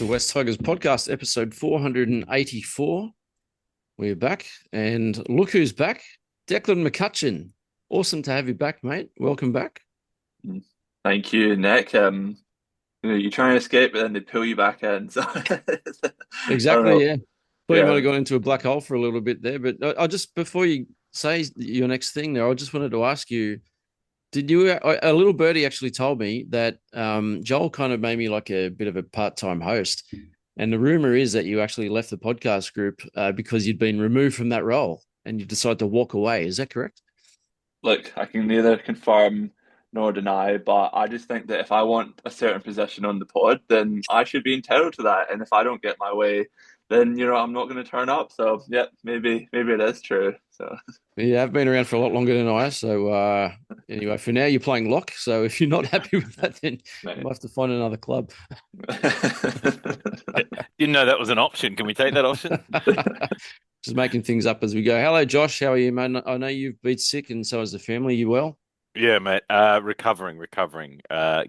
the West Tigers podcast, episode 484. We're back, and look who's back. Declan McCutcheon. Awesome to have you back, mate. Welcome back. Thank you, Nick. You try and escape, but then they pull you back in. So I don't Exactly, know. yeah. Thought you might Yeah, have gone into a black hole for a little bit there, but I just, before you say your next thing there, I just wanted to ask you, did you, a little birdie actually told me that Joel kind of made me like a bit of a part-time host. And the rumor is that you actually left the podcast group because you'd been removed from that role and you decided to walk away. Is that correct? look, I can neither confirm nor deny, but I just think that if I want a certain position on the pod, then I should be entitled to that. And if I don't get my way, then I'm not going to turn up. So yeah, maybe it is true. So Yeah, I've been around for a lot longer than I. So anyway, for now you're playing lock. So if you're not happy with that, then you right. might have to find another club. Didn't know that was an option. Can we take that option? Just making things up as we go. Hello, Josh. How are you, man? I know you've been sick, and so has the family. You well? Yeah, mate. Recovering.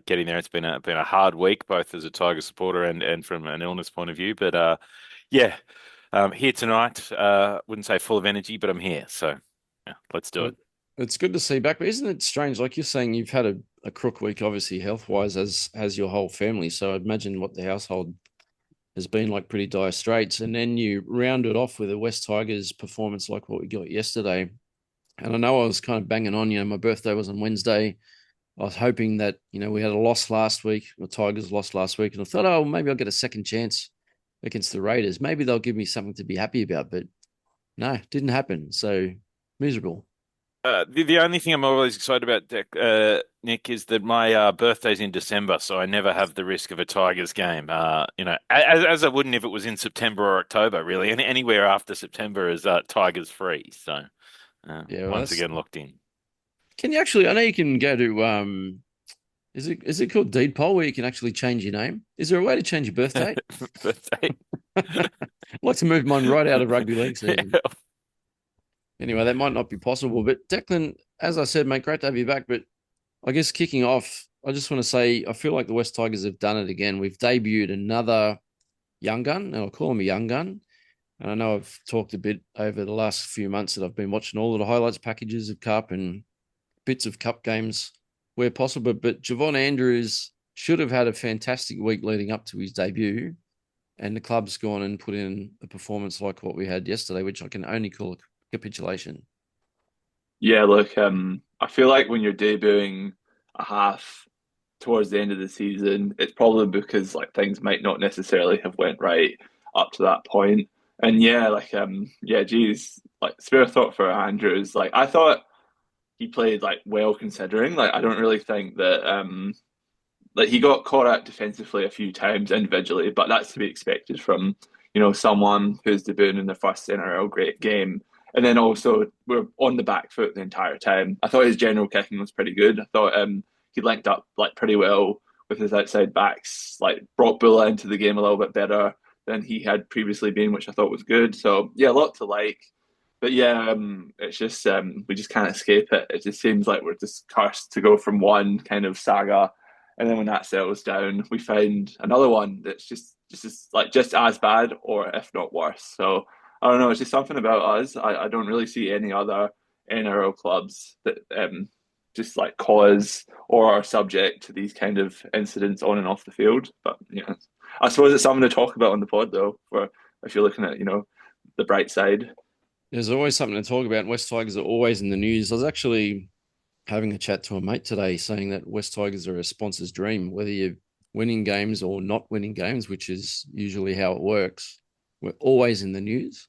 Getting there. It's been a hard week, both as a Tiger supporter and from an illness point of view. But yeah, here tonight. Wouldn't say full of energy, but I'm here. So yeah, let's do Well, it. it's good to see you back, but isn't it strange? Like you're saying, you've had a crook week, obviously health wise, as has your whole family. So I'd imagine what the household has been like pretty dire straits, and then you round it off with a West Tigers performance like what we got yesterday. And I know I was kind of banging on, my birthday was on Wednesday. I was hoping that, we had a loss last week. The Tigers lost last week. And I thought, oh, maybe I'll get a second chance against the Raiders. Maybe they'll give me something to be happy about. But no, it didn't happen. So miserable. The only thing I'm always excited about, Nick, is that my birthday's in December, so I never have the risk of a Tigers game. As I wouldn't if it was in September or October, really. Anywhere after September is Tigers free. So Yeah, well, once that's. again locked in. Can you actually? I know you can go to. Is it called Deed Poll where you can actually change your name? Is there a way to change your birth date? Birthday. I'd like to move mine right out of rugby league season. Anyway, that might not be possible. But Declan, as I said, mate, great to have you back. But I guess kicking off, I just want to say I feel like the West Tigers have done it again. We've debuted another young gun, and I'll call him a young gun. And I know I've talked a bit over the last few months that I've been watching all of the highlights packages of Cup and bits of Cup games where possible. But Javon Andrews should have had a fantastic week leading up to his debut. And the club's gone and put in a performance like what we had yesterday, which I can only call a capitulation. Yeah, look, I feel like when you're debuting a half towards the end of the season, it's probably because like things might not necessarily have went right up to that point. And yeah, yeah, geez, like spare thought for Andrews. Like I thought he played like well considering. Like I don't really think that like he got caught out defensively a few times individually, but that's to be expected from someone who's debuting in their first NRL great game. And then also we're on the back foot the entire time. I thought his general kicking was pretty good. I thought he linked up like pretty well with his outside backs, like brought Bulla into the game a little bit better than he had previously been, which I thought was good. So yeah, a lot to like. But yeah, it's just we just can't escape it. It just seems like we're just cursed to go from one kind of saga, and then when that settles down, we find another one that's just as bad, or if not worse. So I don't know. It's just something about us. I don't really see any other NRL clubs that just like cause or are subject to these kind of incidents on and off the field. But yeah, I suppose it's something to talk about on the pod though. For if you're looking at the bright side. There's always something to talk about. West Tigers are always in the news. I was actually having a chat to a mate today saying that West Tigers are a sponsor's dream, whether you're winning games or not winning games, which is usually how it works. We're always in the news.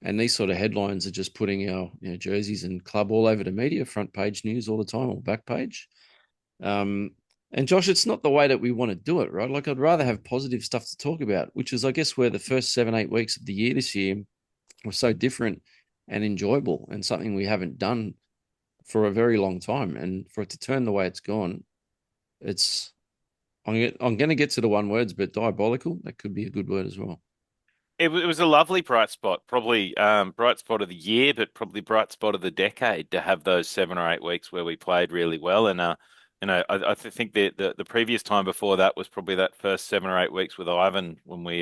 And these sort of headlines are just putting our jerseys and club all over the media, front page news all the time or back page. Um, and Josh, it's not the way that we want to do it, right? Like I'd rather have positive stuff to talk about, which is, I guess, where the first 7, 8 weeks of the year this year were so different and enjoyable and something we haven't done for a very long time. And for it to turn the way it's gone, it's I'm going to get to the one words, but diabolical. That could be a good word as well. It was a lovely bright spot, probably bright spot of the year, but probably bright spot of the decade to have those 7 or 8 weeks where we played really well. And I think the previous time before that was probably that first 7 or 8 weeks with Ivan when we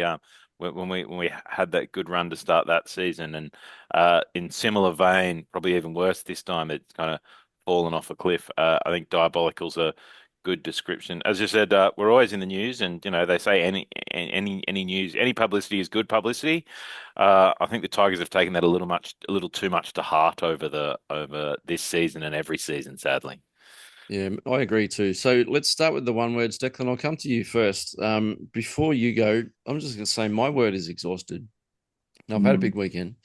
had that good run to start that season, and in similar vein, probably even worse this time. It's kind of fallen off a cliff. I think diabolical's a good description. As you said, we're always in the news, and they say any news, any publicity is good publicity. I think the Tigers have taken that a little too much to heart over this season and every season, sadly. Yeah, I agree too. So let's start with the one words. Declan, I'll come to you first. Before you go, I'm just going to say my word is exhausted. Now, I've had a big weekend.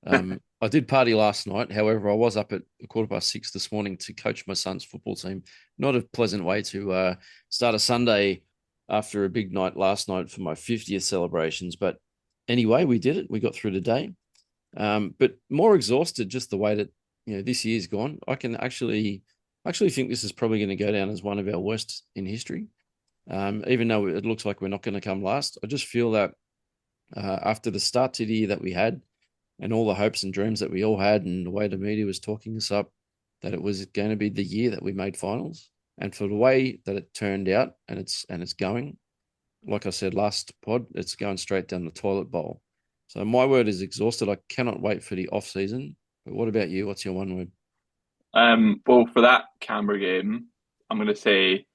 I did party last night. However, I was up at 6:15 this morning to coach my son's football team. Not a pleasant way to start a Sunday after a big night last night for my 50th celebrations. But anyway, we did it. We got through the day. But more exhausted just the way that this year's gone. I can actually think this is probably going to go down as one of our worst in history. Even though it looks like we're not going to come last, I just feel that after the start to the year that we had and all the hopes and dreams that we all had and the way the media was talking us up, that it was going to be the year that we made finals. And for the way that it turned out and it's going, like I said last pod, it's going straight down the toilet bowl. So my word is exhausted. I cannot wait for the off season. But what about you? What's your one word? Well, for that Canberra game, I'm going to say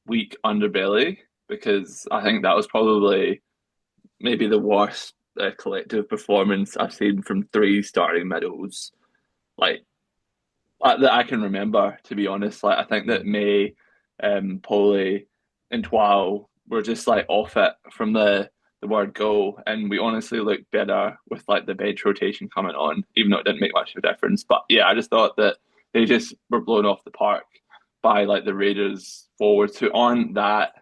weak underbelly, because I think that was probably maybe the worst collective performance I've seen from three starting middles, like that I can remember. To be honest, like I think that May, Poley, and Twal were just like off it from the word go, and we honestly looked better with like the bench rotation coming on, even though it didn't make much of a difference. But yeah, I just thought that they just were blown off the park by like the Raiders forwards who aren't that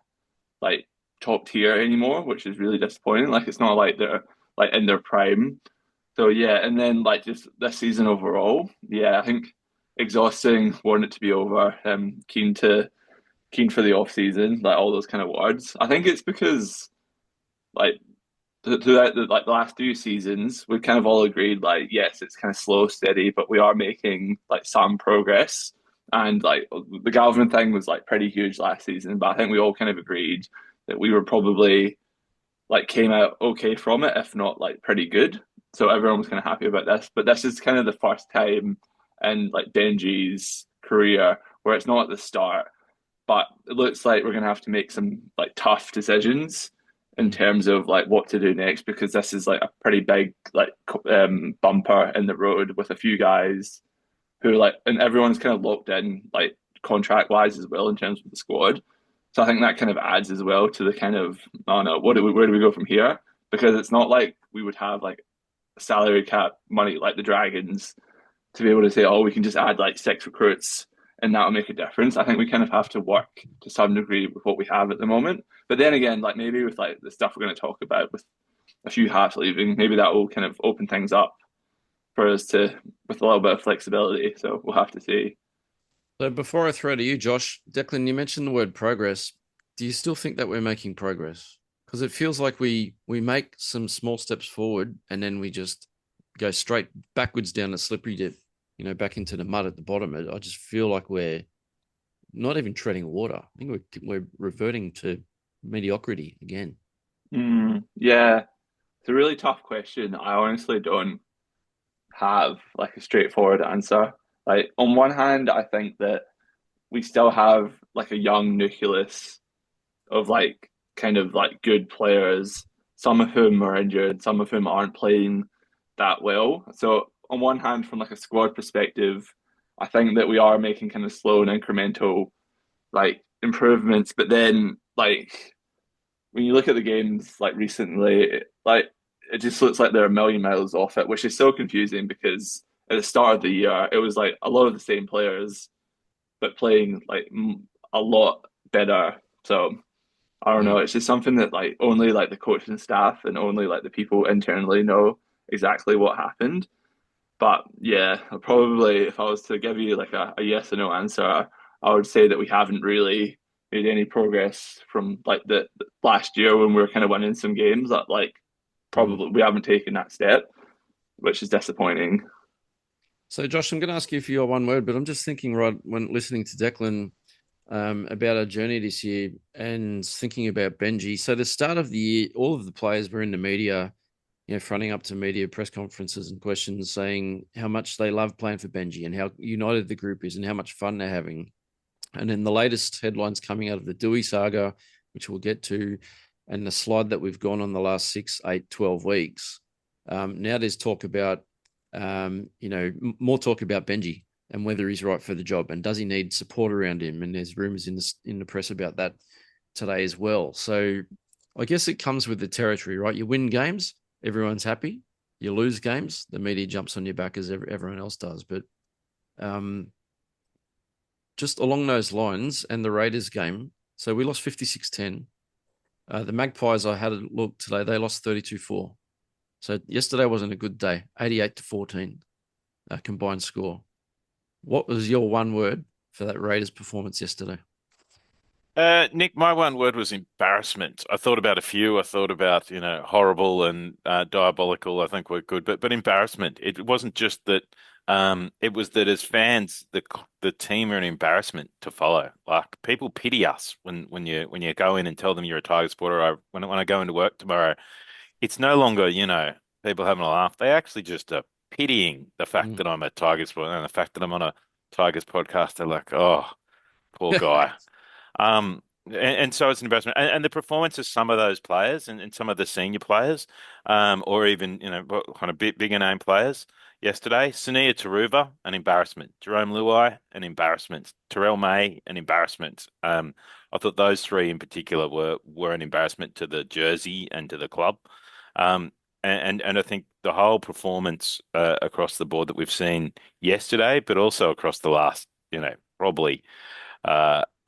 like top tier anymore, which is really disappointing. Like it's not like they're like in their prime. So yeah, and then like just this season overall, yeah, I think exhausting, want it to be over. Keen for the off season, like all those kind of words. I think it's because like throughout the last two seasons, we've kind of all agreed like yes, it's kind of slow, steady, but we are making like some progress. And like the Galvin thing was like pretty huge last season, but I think we all kind of agreed that we were probably like came out okay from it, if not like pretty good. So everyone was kind of happy about this. But this is kind of the first time in like Benji's career where it's not at the start, but it looks like we're gonna have to make some like tough decisions in terms of like what to do next, because this is like a pretty big like bumper in the road with a few guys who like, and everyone's kind of locked in like contract wise as well in terms of the squad. So I think that kind of adds as well to the kind of, oh no, where do we go from here? Because it's not like we would have like salary cap money like the Dragons to be able to say, oh, we can just add like six recruits and that'll make a difference. I think we kind of have to work to some degree with what we have at the moment. But then again, like maybe with like the stuff we're going to talk about with a few halves leaving, maybe that will kind of open things up for us to with a little bit of flexibility. So we'll have to see. So before I throw to you, Josh, Declan, you mentioned the word progress. Do you still think that we're making progress? Because it feels like we make some small steps forward and then we just go straight backwards down the slippery dip, back into the mud at the bottom. I just feel like we're not even treading water. I think we're reverting to mediocrity again. Yeah, it's a really tough question. I honestly don't have like a straightforward answer. Like on one hand, I think that we still have like a young nucleus of like kind of like good players, some of whom are injured, some of whom aren't playing that well. So on one hand, from like a squad perspective, I think that we are making kind of slow and incremental like improvements. But then like when you look at the games like recently, like it just looks like they're a million miles off it, which is so confusing because at the start of the year it was like a lot of the same players, but playing like a lot better. So I don't know. It's just something that like only like the coaching staff and only like the people internally know exactly what happened. But yeah, probably if I was to give you like a yes or no answer, I would say that we haven't really made any progress from like the last year when we were kind of winning some games. That like probably we haven't taken that step, which is disappointing. So Josh, I'm going to ask you for your one word, but I'm just thinking right when listening to Declan, about our journey this year and thinking about Benji. So the start of the year, all of the players were in the media, fronting up to media press conferences and questions saying how much they love playing for Benji and how united the group is and how much fun they're having. And then the latest headlines coming out of the Doueihi saga, which we'll get to, and the slide that we've gone on the last 6, 8, 12 weeks. Now there's talk about, more talk about Benji and whether he's right for the job and does he need support around him. And there's rumors in the press about that today as well. So I guess it comes with the territory, right? You win games, everyone's happy. You lose games, the media jumps on your back as everyone else does. But just along those lines and the Raiders game, so we lost 56-10. The Magpies, I had a look today, they lost 32-4. So yesterday wasn't a good day, 88-14 combined score. What was your one word for that Raiders performance yesterday? Nick, my one word was embarrassment. I thought about a few. I thought about, horrible and diabolical, I think were good, but embarrassment. It wasn't just that. It was that as fans, the team are an embarrassment to follow. Like people pity us when you go in and tell them you're a Tiger supporter. When I go into work tomorrow, it's no longer, people having a laugh. They actually just are pitying the fact that I'm a Tigers supporter and the fact that I'm on a Tigers podcast. They're like, oh, poor guy. And so it's an embarrassment. And the performance of some of those players and some of the senior players, or even, kind of bigger name players yesterday. Sunia Taruva, an embarrassment. Jerome Luai, an embarrassment. Terrell May, an embarrassment. I thought those three in particular were an embarrassment to the jersey and to the club. And I think the whole performance across the board that we've seen yesterday, but also across the last, probably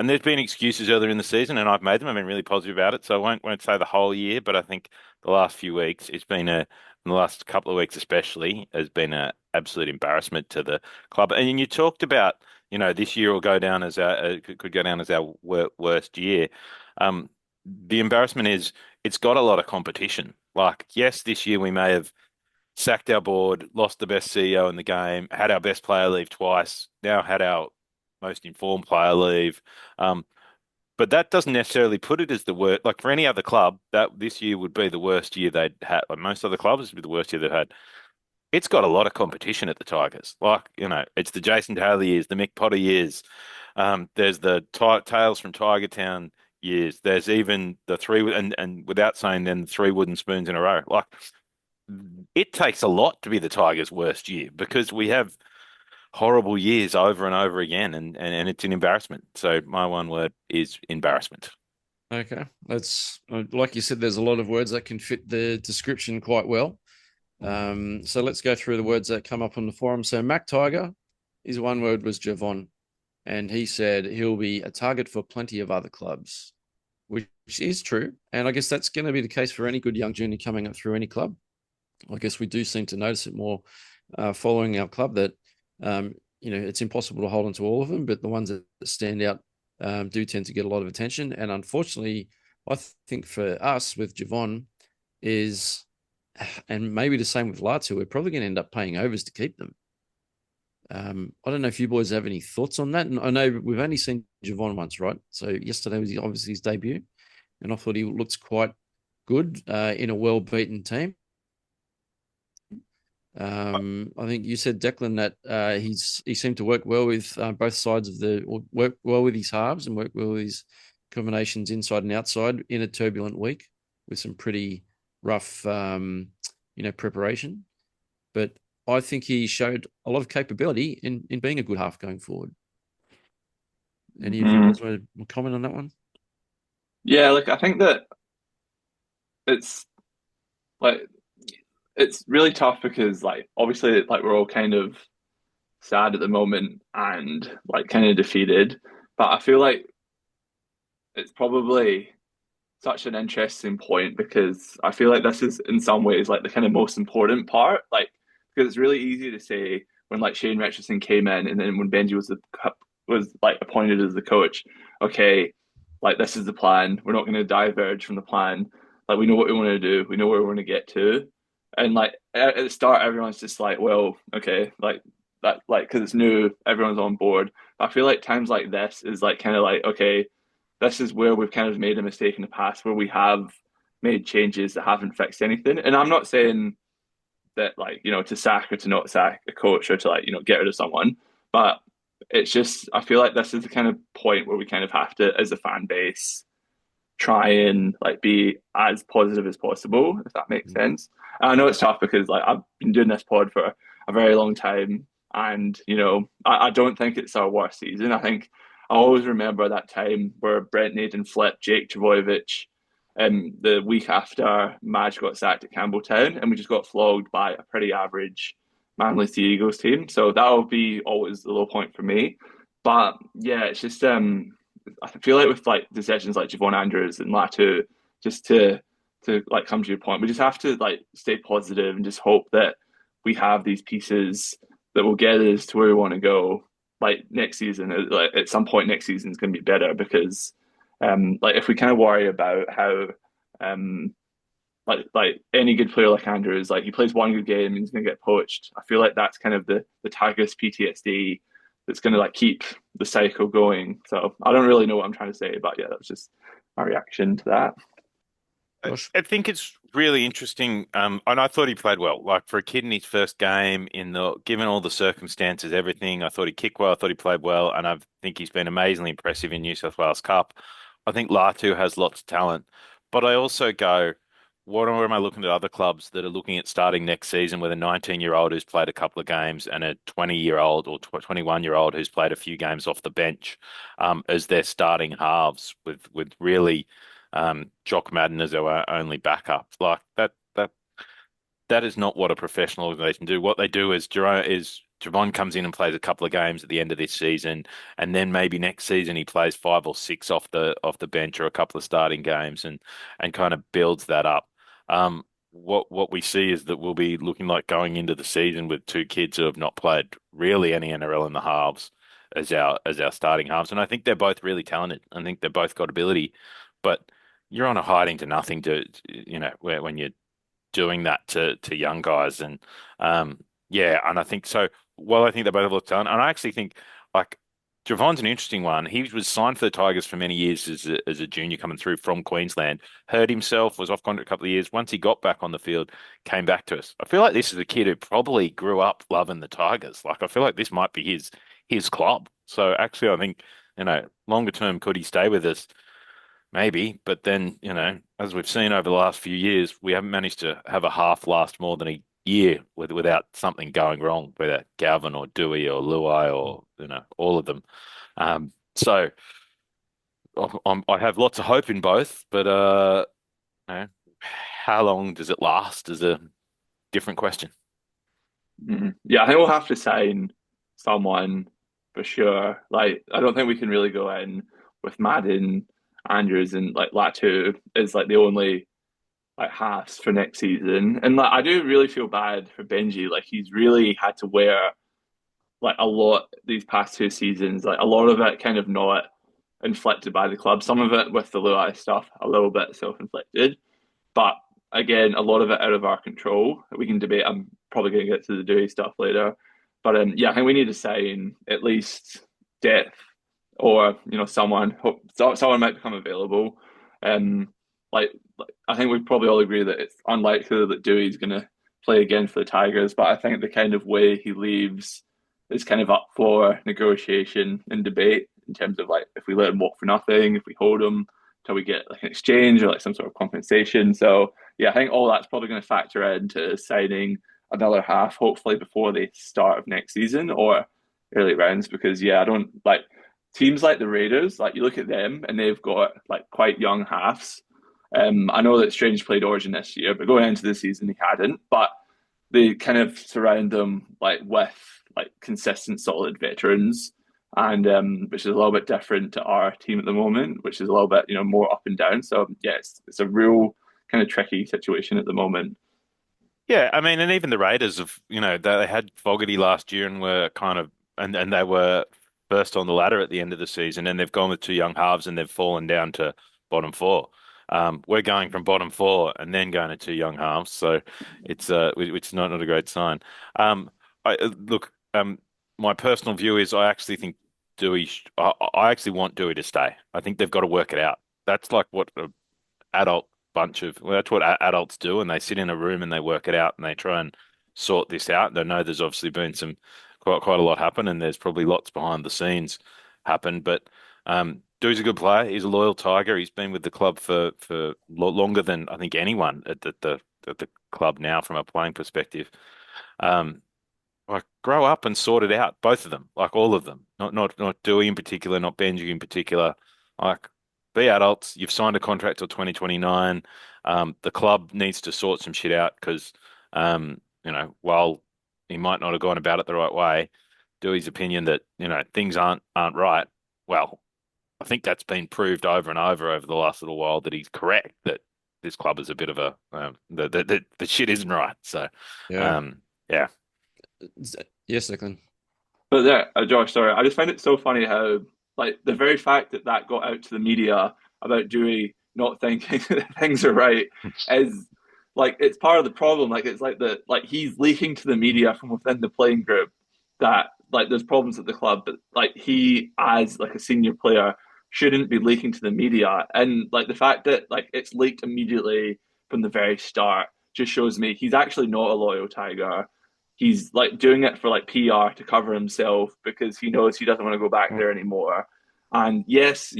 and there's been excuses earlier in the season, and I've made them. I've been really positive about it, so I won't say the whole year, but I think the last few weeks, in the last couple of weeks especially, has been an absolute embarrassment to the club. And you talked about, this year will go down as could go down as our worst year. The embarrassment is it's got a lot of competition. Like, yes, this year we may have sacked our board, lost the best CEO in the game, had our best player leave twice, now had our most informed player leave. But that doesn't necessarily put it as the worst. Like for any other club, that this year would be the worst year they'd had. Like most other clubs would be the worst year they've had. It's got a lot of competition at the Tigers. Like, it's the Jason Taylor years, the Mick Potter years. There's the Tales from Tiger Town years. There's even the three, and without saying then, the three wooden spoons in a row. Like, it takes a lot to be the Tigers' worst year because we have horrible years over and over again, and it's an embarrassment. So my one word is embarrassment. Okay, that's like you said. There's a lot of words that can fit the description quite well. So let's go through the words that come up on the forum. So Mac Tiger, his one word was Javon, and he said he'll be a target for plenty of other clubs, which is true. And I guess that's going to be the case for any good young junior coming up through any club. I guess we do seem to notice it more following our club that it's impossible to hold on to all of them, but the ones that stand out do tend to get a lot of attention. And unfortunately, I think for us with Javon is, and maybe the same with Latu, we're probably going to end up paying overs to keep them. I don't know if you boys have any thoughts on that. And I know we've only seen Javon once, right? So yesterday was obviously his debut, and I thought he looks quite good in a well-beaten team. I think you said, Declan, that he seemed to work well with both sides work well with his halves and work well with his combinations inside and outside in a turbulent week with some pretty rough, preparation. But I think he showed a lot of capability in being a good half going forward. Any of you guys want to comment on that one? Yeah, I think that it's like it's really tough because obviously we're all kind of sad at the moment and kind of defeated, but I feel like it's probably such an interesting point because I feel like this is in some ways the kind of most important part, because it's really easy to say when Shane Richardson came in and then when Benji was appointed as the coach, okay, this is the plan. We're not going to diverge from the plan. We know what we want to do. We know where we want to get to. And at the start, everyone's just well, okay, that like because it's new, everyone's on board. I feel like times like this is like kind of like okay, this is where we've kind of made a mistake in the past where we have made changes that haven't fixed anything. And I'm not saying that like to sack or to not sack a coach or to like get rid of someone, but it's just I feel like this is the kind of point where we kind of have to, as a fan base, try and like be as positive as possible, if that makes sense. And I know it's tough because like I've been doing this pod for a very long time, and I don't think it's our worst season. I think I always remember that time where Brent Naden flipped Jake Trbojevic the week after Madge got sacked at Campbelltown, and we just got flogged by a pretty average Manly Sea Eagles team. So that'll be always the low point for me. But yeah, it's just I feel like with like decisions like Javon Andrews and Latu, just to like come to your point, we just have to like stay positive and just hope that we have these pieces that will get us to where we want to go. Like next season, like at some point next season is going to be better because, like if we kind of worry about how, like any good player like Andrews, like he plays one good game and he's going to get poached. I feel like that's kind of the Tigers PTSD that's going to like keep the cycle going. So I don't really know what I'm trying to say, but yeah, that was just my reaction to that. I think it's really interesting, and I thought he played well. Like for a kid in his first game, given all the circumstances, everything, I thought he kicked well. I thought he played well, and I think he's been amazingly impressive in New South Wales Cup. I think Latu has lots of talent, but I also go, what am I looking at other clubs that are looking at starting next season with a 19-year-old who's played a couple of games and a 20-year-old or 21-year-old who's played a few games off the bench, as their starting halves with really. Jock Madden as our only backup. Like that is not what a professional organization do. What they do is Javon comes in and plays a couple of games at the end of this season, and then maybe next season he plays 5 or 6 off the bench or a couple of starting games and kind of builds that up. What we see is that we'll be looking like going into the season with 2 kids who have not played really any NRL in the halves as our starting halves, and I think they're both really talented. I think they've both got ability, but you're on a hiding to nothing when you're doing that to young guys. And yeah, and I think so. Well, I think they both have a lot of talent, and I actually think like Javon's an interesting one. He was signed for the Tigers for many years as a junior coming through from Queensland. Hurt himself, was off contract a couple of years. Once he got back on the field, came back to us. I feel like this is a kid who probably grew up loving the Tigers. Like I feel like this might be his club. So actually, I think longer term, could he stay with us? Maybe, but then, as we've seen over the last few years, we haven't managed to have a half last more than a year without something going wrong, whether Galvin or Doueihi or Luai or, all of them. So I have lots of hope in both, but how long does it last is a different question. Yeah, I think we'll have to sign someone for sure. Like, I don't think we can really go in with Madden, Andrews, and like Latu is like the only like halves for next season. And like, I do really feel bad for Benji. Like, he's really had to wear like a lot these past 2 seasons. Like, a lot of it kind of not inflicted by the club. Some of it with the Luai stuff, a little bit self-inflicted. But again, a lot of it out of our control. We can debate. I'm probably going to get to the Dewey stuff later. But yeah, I think we need to sign at least depth or someone might become available. Like I think we probably all agree that it's unlikely that Dewey's going to play again for the Tigers, but I think the kind of way he leaves is kind of up for negotiation and debate in terms of like if we let him walk for nothing, if we hold him till we get like an exchange or like some sort of compensation. So yeah, I think all that's probably going to factor into signing another half, hopefully before the start of next season or early rounds. Because yeah, I don't like teams like the Raiders. Like you look at them and they've got like quite young halves. I know that Strange played Origin this year, but going into the season he hadn't. But they kind of surround them like with like consistent, solid veterans, and which is a little bit different to our team at the moment, which is a little bit more up and down. So yeah, it's a real kind of tricky situation at the moment. Yeah, I mean, and even the Raiders have, they had Fogarty last year and were kind of, and they were first on the ladder at the end of the season, and they've gone with 2 young halves and they've fallen down to bottom 4. We're going from bottom 4 and then going to 2 young halves, so it's not a great sign. I look, my personal view is I actually think I actually want Doueihi to stay. I think they've got to work it out. That's like what an adult that's what adults do, and they sit in a room and they work it out and they try and sort this out. They know there's obviously been some quite a lot happen, and there's probably lots behind the scenes happen. But Doueihi's a good player. He's a loyal Tiger. He's been with the club for longer than I think anyone at the club now from a playing perspective. Um, like grow up and sort it out, both of them, like all of them, not Doueihi in particular, not Benji in particular. Like be adults. You've signed a contract till 2029. The club needs to sort some shit out because, while he might not have gone about it the right way, Doueihi's opinion that things aren't right. Well, I think that's been proved over and over the last little while that he's correct that this club is a bit of a the shit isn't right. So, Yeah. Yeah. Yes, Declan. But there, Josh, sorry, I just find it so funny how, like, the very fact that that got out to the media about Dewey not thinking that things are right is, like, it's part of the problem. Like, it's like he's leaking to the media from within the playing group that, like, there's problems at the club, but, like, he, as, like, a senior player, shouldn't be leaking to the media. And, like, the fact that, like, it's leaked immediately from the very start just shows me he's actually not a loyal Tiger. He's like doing it for like PR to cover himself because he knows he doesn't want to go back there anymore. And yes,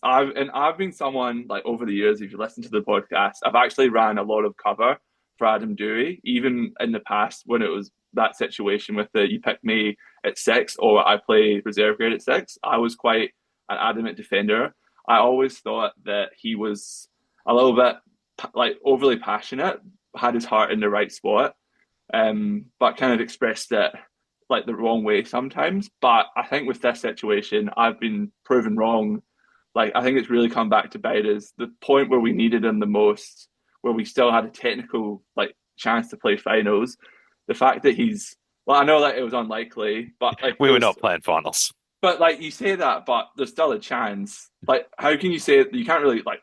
I've been someone like over the years, if you listen to the podcast, I've actually ran a lot of cover for Adam Doueihi, even in the past when it was that situation with the you pick me at 6 or I play reserve grade at 6. I was quite an adamant defender. I always thought that he was a little bit like overly passionate, had his heart in the right spot, but kind of expressed it like the wrong way sometimes. But I think with this situation, I've been proven wrong. Like I think it's really come back to bite us. The point where we needed him the most, where we still had a technical like chance to play finals. The fact that he's well, I know that it was unlikely, but like We were not playing finals. but like you say that, but there's still a chance. Like how can you say you can't really like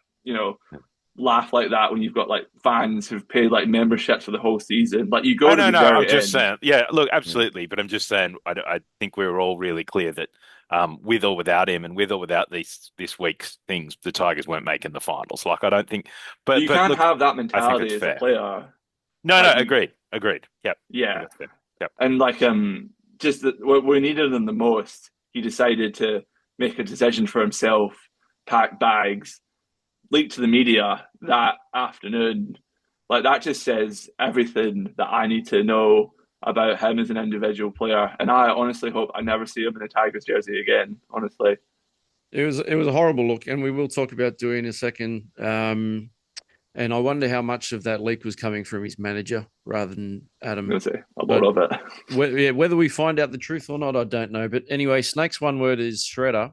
laugh like that when you've got like fans who've paid like memberships for the whole season. Like you go to the No. very I'm just end. saying, yeah. Look, absolutely, but I'm just saying, I think we were all really clear that, with or without him, and with or without this week's things, the Tigers weren't making the finals. Like I don't think, You but can't look, have that I think mentality it's as a fair. player. No, Like agreed. Yep, I think yeah, that's fair. Yep. and like just that we needed him the most. He decided to make a decision for himself, pack bags, leak to the media that afternoon. Like that just says everything that I need to know about him as an individual player. And I honestly hope I never see him in a Tigers jersey again. Honestly, It was a horrible look, and we will talk about Doueihi in a second. And I wonder how much of that leak was coming from his manager rather than I'm Adam. gonna say a lot But of it. whether we find out the truth or not, I don't know. But anyway, Snake's one word is shredder,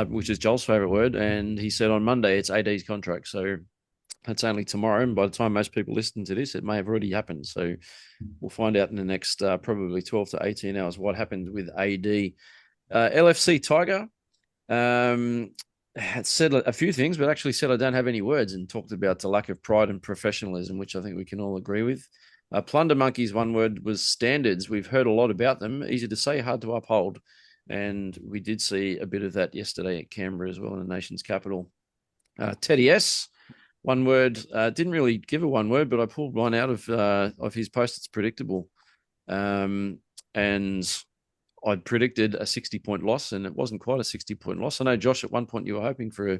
which is Joel's favorite word. And he said on Monday it's AD's contract. So that's only tomorrow. And by the time most people listen to this, it may have already happened. So we'll find out in the next probably 12 to 18 hours what happened with AD. LFC Tiger had said a few things, but actually said I don't have any words and talked about the lack of pride and professionalism, which I think we can all agree with. Plunder Monkeys, one word was standards. We've heard a lot about them. Easy to say, hard to uphold. And we did see a bit of that yesterday at Canberra as well, in the nation's capital. Teddy S, one word. Didn't really give a one word, but I pulled one out of his post. It's predictable. And I'd predicted a 60-point loss, and it wasn't quite a 60-point loss. I know, Josh, at one point you were hoping for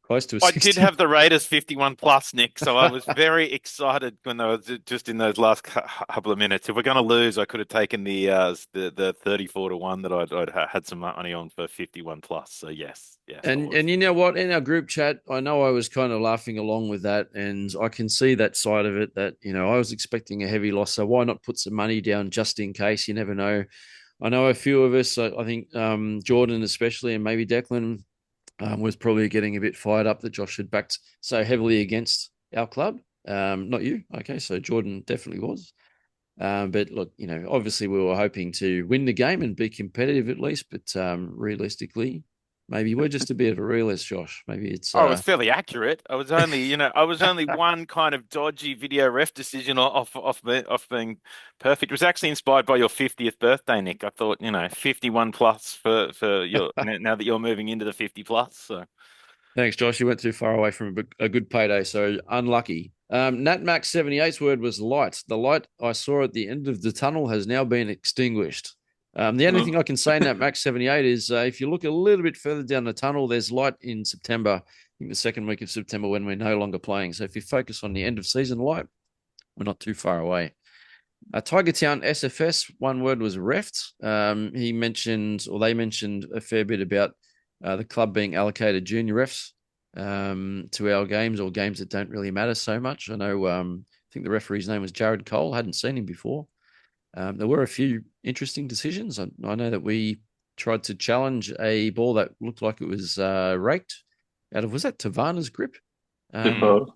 close to a 60. I did have the Raiders 51 plus, Nick, so I was very excited when they were just in those last couple of minutes. If we're going to lose, I could have taken the 34-1 that I'd had some money on for 51 plus. So yes. And you know what? In our group chat, I know I was kind of laughing along with that, and I can see that side of it. That I was expecting a heavy loss, so why not put some money down just in case? You never know. I know a few of us, I think Jordan especially, and maybe Declan was probably getting a bit fired up that Josh had backed so heavily against our club. Not you. Okay, so Jordan definitely was. But look, obviously we were hoping to win the game and be competitive at least, but realistically, Maybe we're just a bit of a realist, Josh. Maybe it's Oh, it was fairly accurate. I was only one kind of dodgy video ref decision off being perfect. It was actually inspired by your 50th birthday, Nick. I thought, 51 plus for your now that you're moving into the 50 plus. So Thanks, Josh. You went too far away from a good payday, so unlucky. Nat Max 78's word was light. The light I saw at the end of the tunnel has now been extinguished. The only thing I can say, Nat Max 78, is if you look a little bit further down the tunnel, there's light in September, I think the second week of September when we're no longer playing. So if you focus on the end of season light, we're not too far away. Tiger Town SFS, one word was reft. They mentioned a fair bit about the club being allocated junior refs to our games, or games that don't really matter so much. I know, I think the referee's name was Jared Cole. Hadn't seen him before. There were a few interesting decisions. I know that we tried to challenge a ball that looked like it was raked out of, was that Tavana's grip? Tupo.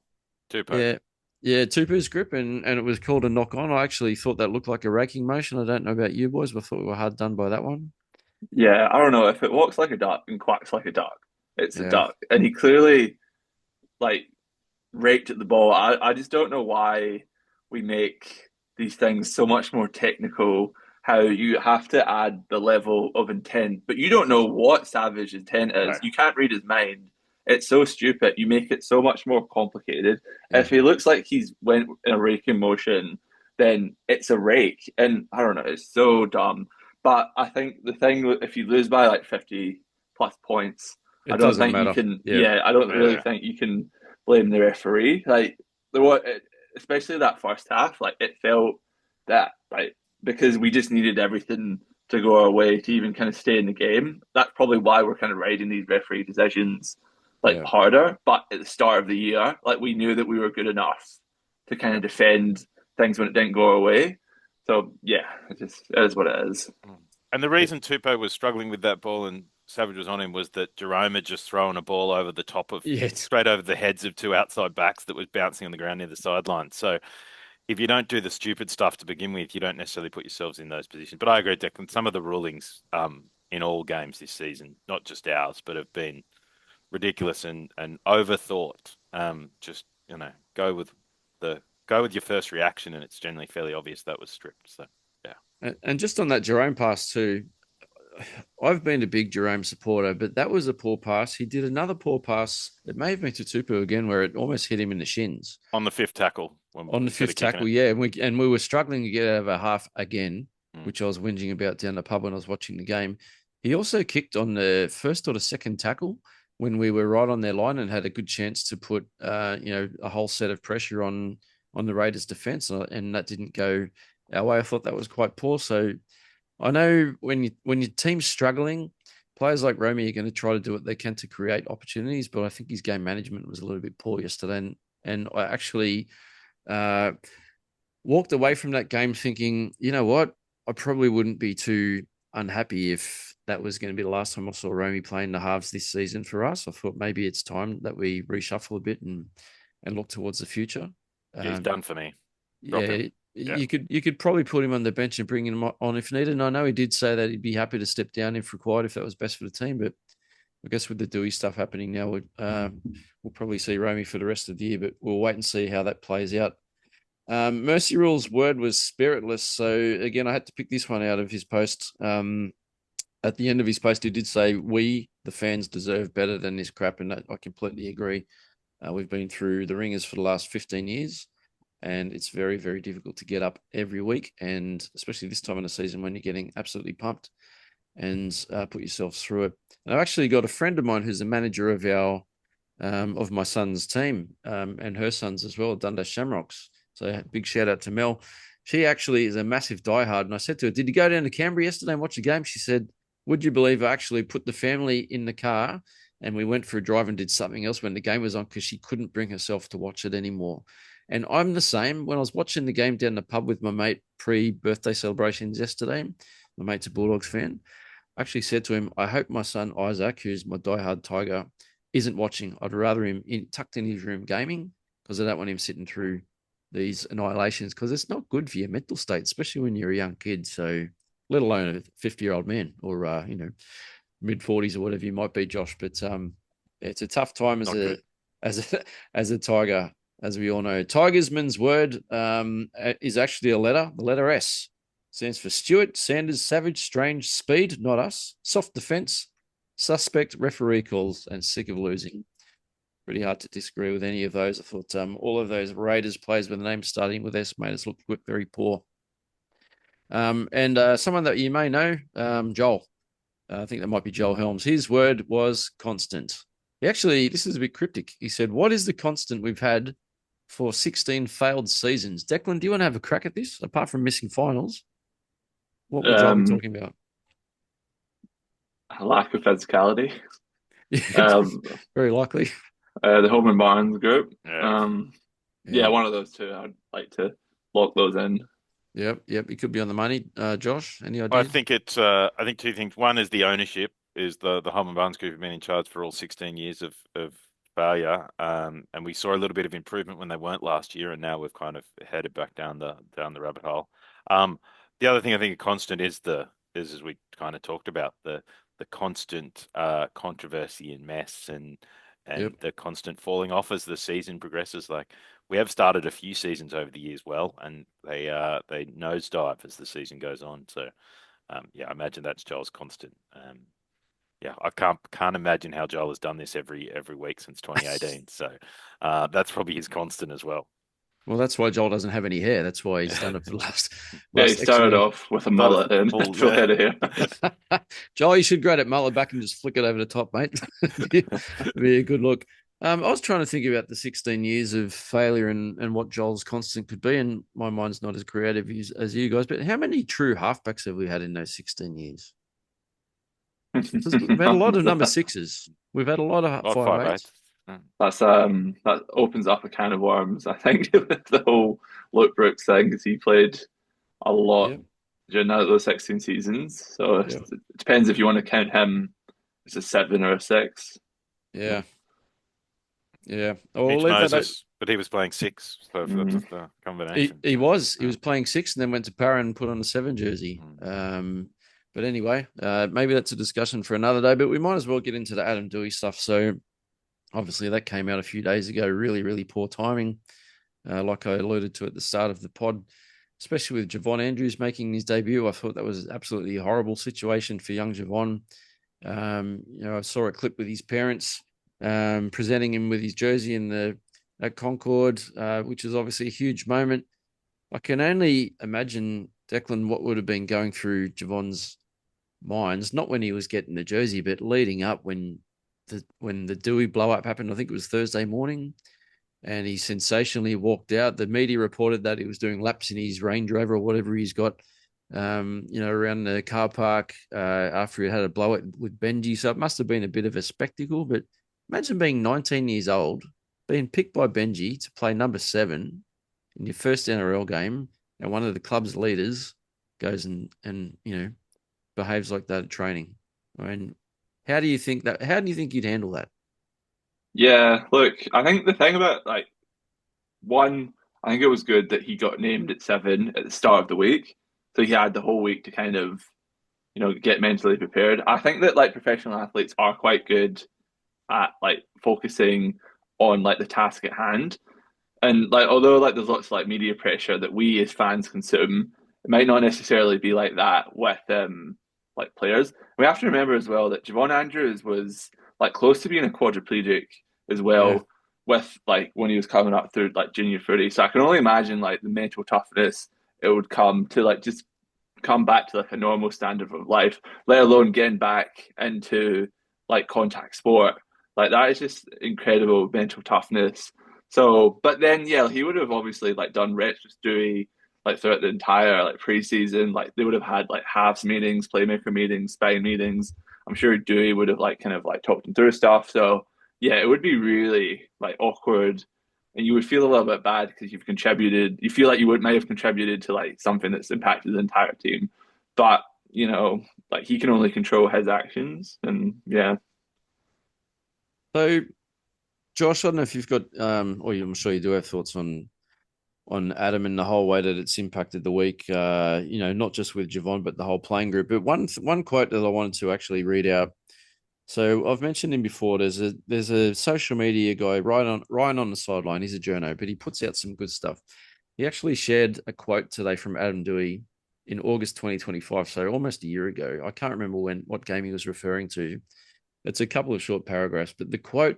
Yeah. Yeah, Tupu's grip, and it was called a knock on. I actually thought that looked like a raking motion. I don't know about you boys, but I thought we were hard done by that one. Yeah, I don't know. If it walks like a duck and quacks like a duck, it's a Yeah. duck. And he clearly like raked at the ball. I just don't know why we make these things so much more technical. How you have to add the level of intent, but you don't know what Savage's intent is. right. You can't read his mind. It's so stupid. You make it so much more complicated. Yeah. If he looks like he's went in a raking motion, then it's a rake. And I don't know, it's so dumb. But I think the thing, if you lose by like 50 plus points, I It don't doesn't think you matter. can. Yeah. Yeah, I don't really Yeah. think you can blame the referee. Like there was, especially that first half, like it felt that like because we just needed everything to go our way to even kind of stay in the game. That's probably why we're kind of riding these referee decisions like Yeah. harder. But at the start of the year, like we knew that we were good enough to kind of defend things when it didn't go our way. So yeah, it is what it is. And the reason Tupou was struggling with that ball and Savage was on him was that Jerome had just thrown a ball over the top of, Yeah. straight over the heads of two outside backs that was bouncing on the ground near the sideline. So if you don't do the stupid stuff to begin with, you don't necessarily put yourselves in those positions. But I agree, Declan, some of the rulings in all games this season, not just ours, but have been ridiculous and overthought. Just, go with your first reaction, and it's generally fairly obvious that was stripped. So yeah. And just on that Jerome pass too, I've been a big Jerome supporter, but that was a poor pass. He did another poor pass. It may have been to Tupu again, where it almost hit him in the shins. On the fifth tackle. On the fifth tackle, yeah. And we were struggling to get out of a half again, which I was whinging about down the pub when I was watching the game. He also kicked on the first or the second tackle when we were right on their line and had a good chance to put, a whole set of pressure on the Raiders' defense, and that didn't go our way. I thought that was quite poor. So I know when your team's struggling, players like Romy are going to try to do what they can to create opportunities, but I think his game management was a little bit poor yesterday. And I actually walked away from that game thinking, you know what, I probably wouldn't be too unhappy if that was going to be the last time I saw Romy playing the halves this season for us. I thought maybe it's time that we reshuffle a bit and look towards the future. He's done for me. Yeah, you could probably put him on the bench and bring him on if needed. And I know he did say that he'd be happy to step down if required, if that was best for the team. But I guess with the Doueihi stuff happening now, we'll probably see Romy for the rest of the year, but we'll wait and see how that plays out. Mercy Rule's word was spiritless. So again, I had to pick this one out of his post. At the end of his post, he did say, "We, the fans, deserve better than this crap," and I completely agree. We've been through the ringers for the last 15 years, and it's very, very difficult to get up every week, and especially this time of the season when you're getting absolutely pumped, and put yourselves through it. And I've actually got a friend of mine who's the manager of of my son's team and her sons as well, Dundas Shamrocks. So big shout out to Mel. She actually is a massive diehard, and I said to her, "Did you go down to Canberra yesterday and watch the game?" She said, "Would you believe I actually put the family in the car and we went for a drive and did something else when the game was on because she couldn't bring herself to watch it anymore." And I'm the same. When I was watching the game down the pub with my mate pre-birthday celebrations yesterday, my mate's a Bulldogs fan, I actually said to him, "I hope my son Isaac, who's my diehard Tiger, isn't watching. I'd rather him tucked in his room gaming because I don't want him sitting through these annihilations because it's not good for your mental state, especially when you're a young kid. So let alone a 50-year-old man or, mid-40s or whatever you might be, Josh. But it's a tough time as Not good. as a Tiger, as we all know. Tigersman's word is actually a letter. The letter S stands for Stewart, Sanders, Savage, Strange, Speed, not us, soft defense, suspect, referee calls, and sick of losing. Pretty hard to disagree with any of those. I thought all of those Raiders players with the name starting with S made us look very poor. And someone that you may know, Joel. I think that might be Joel Helms. His word was constant. This is a bit cryptic. He said, "What is the constant we've had for 16 failed seasons?" Declan, do you want to have a crack at this? Apart from missing finals, what would Joel be talking about? A lack of physicality. Very likely. The Home and Barnes group. Yeah. One of those two. I'd like to lock those in. Yep. It could be on the money. Josh, any idea? I think two things. One is the ownership, is the Home and Barnes group have been in charge for all 16 years of failure. And we saw a little bit of improvement when they weren't last year, and now we've kind of headed back down the rabbit hole. The other thing I think a constant is as we kind of talked about, the constant controversy and mess and the constant falling off as the season progresses. Like, we have started a few seasons over the years well, and they nosedive as the season goes on. So, I imagine that's Joel's constant. I can't imagine how Joel has done this every week since 2018. So, that's probably his constant as well. Well, that's why Joel doesn't have any hair. That's why he's done it for the last. He started off with a mullet and full head of hair. Joel, you should grow that mullet back and just flick it over the top, mate. Be a good look. I was trying to think about the 16 years of failure and what Joel's constant could be, and my mind's not as creative as you guys. But how many true halfbacks have we had in those 16 years? We've had a lot of number sixes. We've had a lot of 5'8". That opens up a can of worms, I think, with the whole Luke Brooks thing, because he played a lot during those 16 seasons. So it depends if you want to count him as a 7 or a 6. Yeah. But he was playing 6, so that's the combination. He was playing 6 and then went to Para and put on a 7 jersey. But anyway, maybe that's a discussion for another day, but we might as well get into the Adam Doueihi stuff. So obviously that came out a few days ago. Really, really poor timing. Like I alluded to at the start of the pod, especially with Javon Andrews making his debut. I thought that was absolutely a horrible situation for young Javon. I saw a clip with his parents presenting him with his jersey at Concord, which is obviously a huge moment. I can only imagine, Declan, what would have been going through Javon's minds, not when he was getting the jersey, but leading up when the Doueihi blow up happened. I think it was Thursday morning, and he sensationally walked out. The media reported that he was doing laps in his Range Rover or whatever he's got, around the car park after he had a blow up with Benji. So it must have been a bit of a spectacle. But imagine being 19 years old, being picked by Benji to play number 7 in your first NRL game, and one of the club's leaders goes and behaves like that at training. I mean, how do you think you'd handle that? Yeah, look, I think the thing about, I think it was good that he got named at 7 at the start of the week. So he had the whole week to kind of, get mentally prepared. I think that professional athletes are quite good at focusing on the task at hand. And although there's lots of media pressure that we as fans consume, it might not necessarily be like that with players. We have to remember as well that Javon Andrews was close to being a quadriplegic as well, with when he was coming up through junior footy. So I can only imagine the mental toughness it would come to just come back to a normal standard of life, let alone getting back into contact sport. That is just incredible mental toughness. So, but then, he would have obviously done reps with Doueihi throughout the entire preseason. They would have had halves meetings, playmaker meetings, spine meetings. I'm sure Doueihi would have talked him through stuff. So it would be really awkward, and you would feel a little bit bad because you've contributed. You feel you might have contributed to something that's impacted the entire team, but he can only control his actions, and So, Josh, I don't know if you've got, or I'm sure you do have thoughts on on Adam and the whole way that it's impacted the week. Not just with Javon, but the whole playing group. But one quote that I wanted to actually read out. So I've mentioned him before. There's a social media guy, Ryan on the sideline. He's a journo, but he puts out some good stuff. He actually shared a quote today from Adam Doueihi in August 2025, so almost a year ago. I can't remember what game he was referring to. It's a couple of short paragraphs, but the quote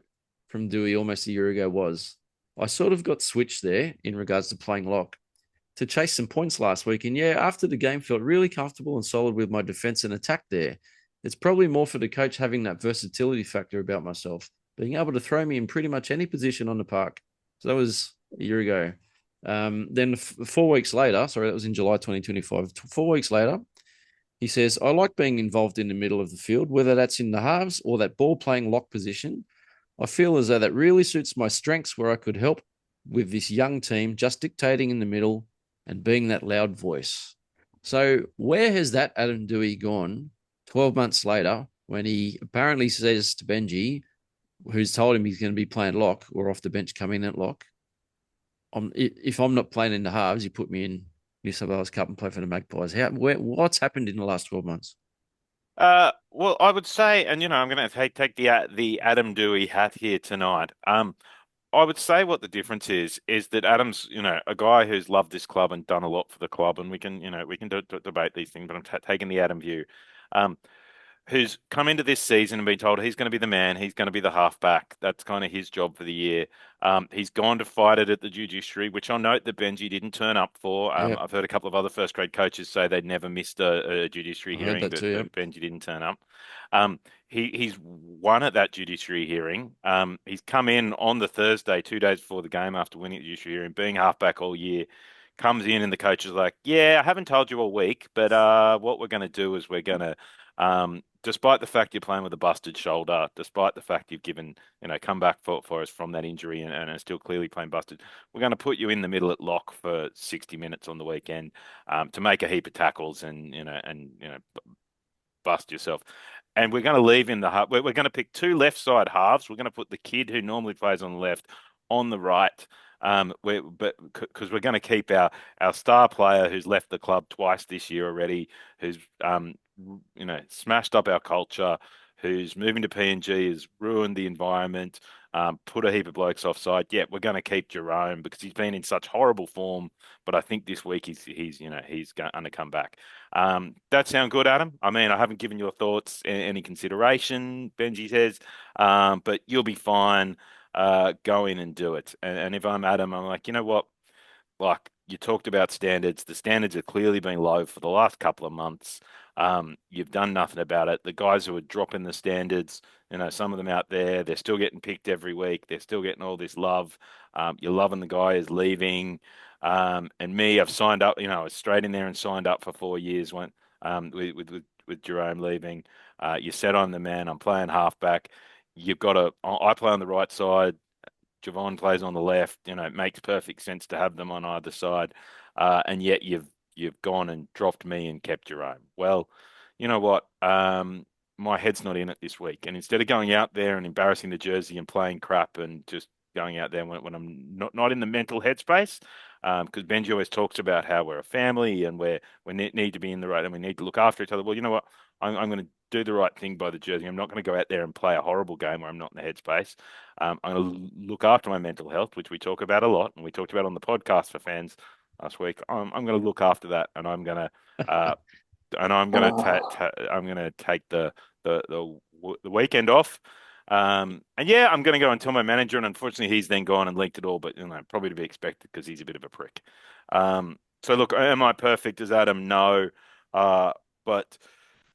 from Doueihi almost a year ago was, I sort of got switched there in regards to playing lock to chase some points last week. And yeah, after the game, felt really comfortable and solid with my defense and attack there. It's probably more for the coach having that versatility factor about myself, being able to throw me in pretty much any position on the park. So that was a year ago. Then 4 weeks later, sorry, that was in July 2025. 4 weeks later, he says, I like being involved in the middle of the field, whether that's in the halves or that ball playing lock position. I feel as though that really suits my strengths where I could help with this young team, just dictating in the middle and being that loud voice. So where has that Adam Doueihi gone 12 months later when he apparently says to Benji, who's told him he's going to be playing lock or off the bench coming at lock, if I'm not playing in the halves, you put me in New South Wales Cup and play for the Magpies. What's happened in the last 12 months? Well, I would say, and I'm going to take the Adam Doueihi hat here tonight. I would say what the difference is that Adam's, a guy who's loved this club and done a lot for the club, and we can, debate these things, but I'm taking the Adam view. Um, who's come into this season and been told he's going to be the man, he's going to be the halfback. That's kind of his job for the year. He's gone to fight it at the judiciary, which I'll note that Benji didn't turn up for. Yeah, I've heard a couple of other first grade coaches say they'd never missed a judiciary I heard hearing, that too. but Benji didn't turn up. He's won at that judiciary hearing. He's come in on the Thursday, 2 days before the game after winning the judiciary hearing, being halfback all year. Comes in and the coach is like, yeah, I haven't told you all week, but what we're going to do is we're going to despite the fact you're playing with a busted shoulder, despite the fact you've come back for us from that injury and are still clearly playing busted, we're going to put you in the middle at lock for 60 minutes on the weekend to make a heap of tackles and bust yourself. And we're going to leave in the half. We're going to pick two left side halves. We're going to put the kid who normally plays on the left on the right. Because we're going to keep our star player who's left the club twice this year already, who's smashed up our culture, who's moving to PNG, has ruined the environment, put a heap of blokes offside. Yeah, we're going to keep Jerome because he's been in such horrible form. But I think this week he's going to come back. That sound good, Adam? I mean, I haven't given your thoughts any consideration, Benji says, but you'll be fine. Go in and do it. And if I'm Adam, I'm like, you know what? Like you talked about standards. The standards have clearly been low for the last couple of months. You've done nothing about it. The guys who are dropping the standards, some of them out there, they're still getting picked every week. They're still getting all this love. You're loving the guy who's leaving. And me, I've signed up, I was straight in there and signed up for 4 years with Jerome leaving. You said I'm the man. I'm playing halfback. I play on the right side. Javon plays on the left. It makes perfect sense to have them on either side. And yet you've gone and dropped me and kept Jerome. Well, you know what? My head's not in it this week. And instead of going out there and embarrassing the jersey and playing crap and just going out there when I'm not in the mental headspace, because Benji always talks about how we're a family and we need to be in the right and we need to look after each other. Well, you know what? I'm going to do the right thing by the jersey. I'm not going to go out there and play a horrible game where I'm not in the headspace. I'm going to look after my mental health, which we talk about a lot, and we talked about on the podcast for fans last week. I'm going to look after that, and I'm going to take the weekend off. And yeah, I'm going to go and tell my manager, and unfortunately, he's then gone and leaked it all. But probably to be expected because he's a bit of a prick. So look, am I perfect as Adam? No, but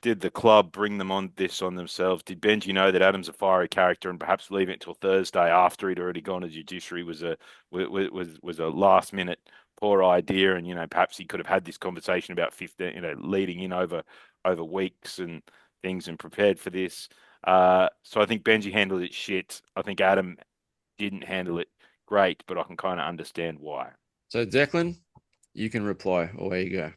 did the club bring them on themselves? Did Benji know that Adam's a fiery character and perhaps leaving it till Thursday after he'd already gone to judiciary was a last minute poor idea? And perhaps he could have had this conversation about 15, leading in over weeks and things and prepared for this. So I think Benji handled it shit. I think Adam didn't handle it great, but I can kind of understand why. So Declan, you can reply. Away you go.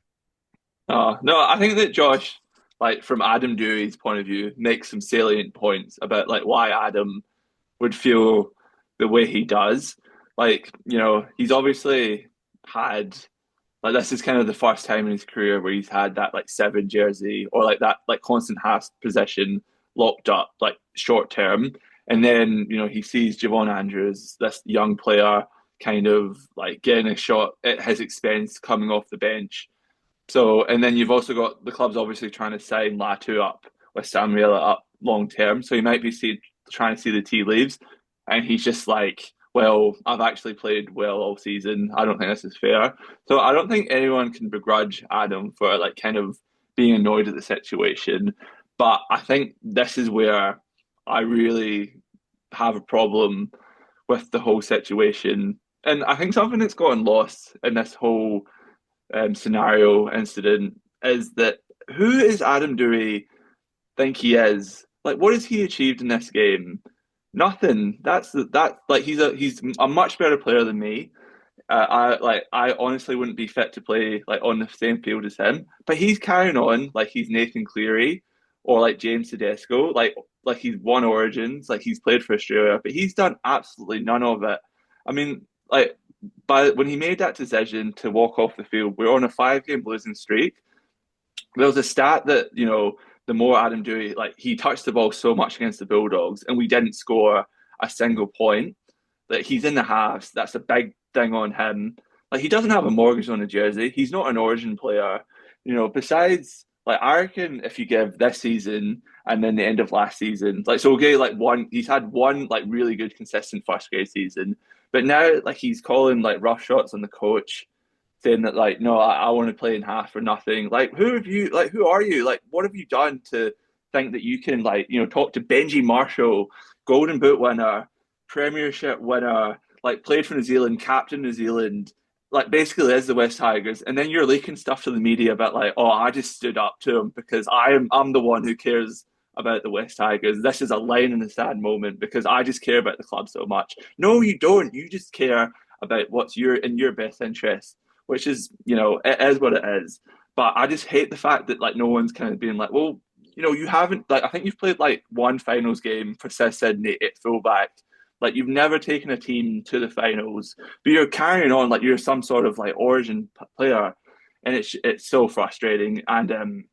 No, I think that Josh, like from Adam Doueihi's point of view, makes some salient points about like why Adam would feel the way he does. Like, he's obviously had like this is kind of the first time in his career where he's had that like 7 jersey or like that like constant half possession locked up like short term. And then, he sees Javon Andrews, this young player, kind of like getting a shot at his expense coming off the bench. So, and then you've also got the club's obviously trying to sign Latu up with Samuela up long term. So he might be trying to see the tea leaves. And he's just like, well, I've actually played well all season. I don't think this is fair. So I don't think anyone can begrudge Adam for like kind of being annoyed at the situation. But I think this is where I really have a problem with the whole situation. And I think something that's gotten lost in this whole scenario incident is that who is Adam Doueihi think he is? Like, what has he achieved in this game? Nothing. That's like he's a much better player than me. I honestly wouldn't be fit to play like on the same field as him. But he's carrying on like he's Nathan Cleary or like James Tedesco. Like he's won Origins, like he's played for Australia, but he's done absolutely none of it. I mean, like when he made that decision to walk off the field, we're on a 5-game losing streak. There was a stat that, the more Adam Doueihi, like he touched the ball so much against the Bulldogs and we didn't score a single point. That he's in the halves. That's a big thing on him. Like he doesn't have a mortgage on a jersey. He's not an Origin player. Besides, like I reckon if you give this season and then the end of last season, like so okay, like he's had one like really good consistent first grade season, but now like he's calling like rough shots on the coach, saying that like no, I want to play in half or nothing. Like who are you? Like what have you done to think that you can like talk to Benji Marshall, Golden Boot winner, Premiership winner, like played for New Zealand, captain New Zealand, like basically is the West Tigers, and then you're leaking stuff to the media about like, oh, I just stood up to him because I'm the one who cares about the West Tigers. This is a line in the sand moment because I just care about the club so much. No, you don't. You just care about what's in your best interest, which is it is what it is. But I just hate the fact that like no one's kind of being like, well, you haven't like I think you've played like one finals game for South Sydney at fullback. Like you've never taken a team to the finals, but you're carrying on like you're some sort of like Origin player, and it's so frustrating. And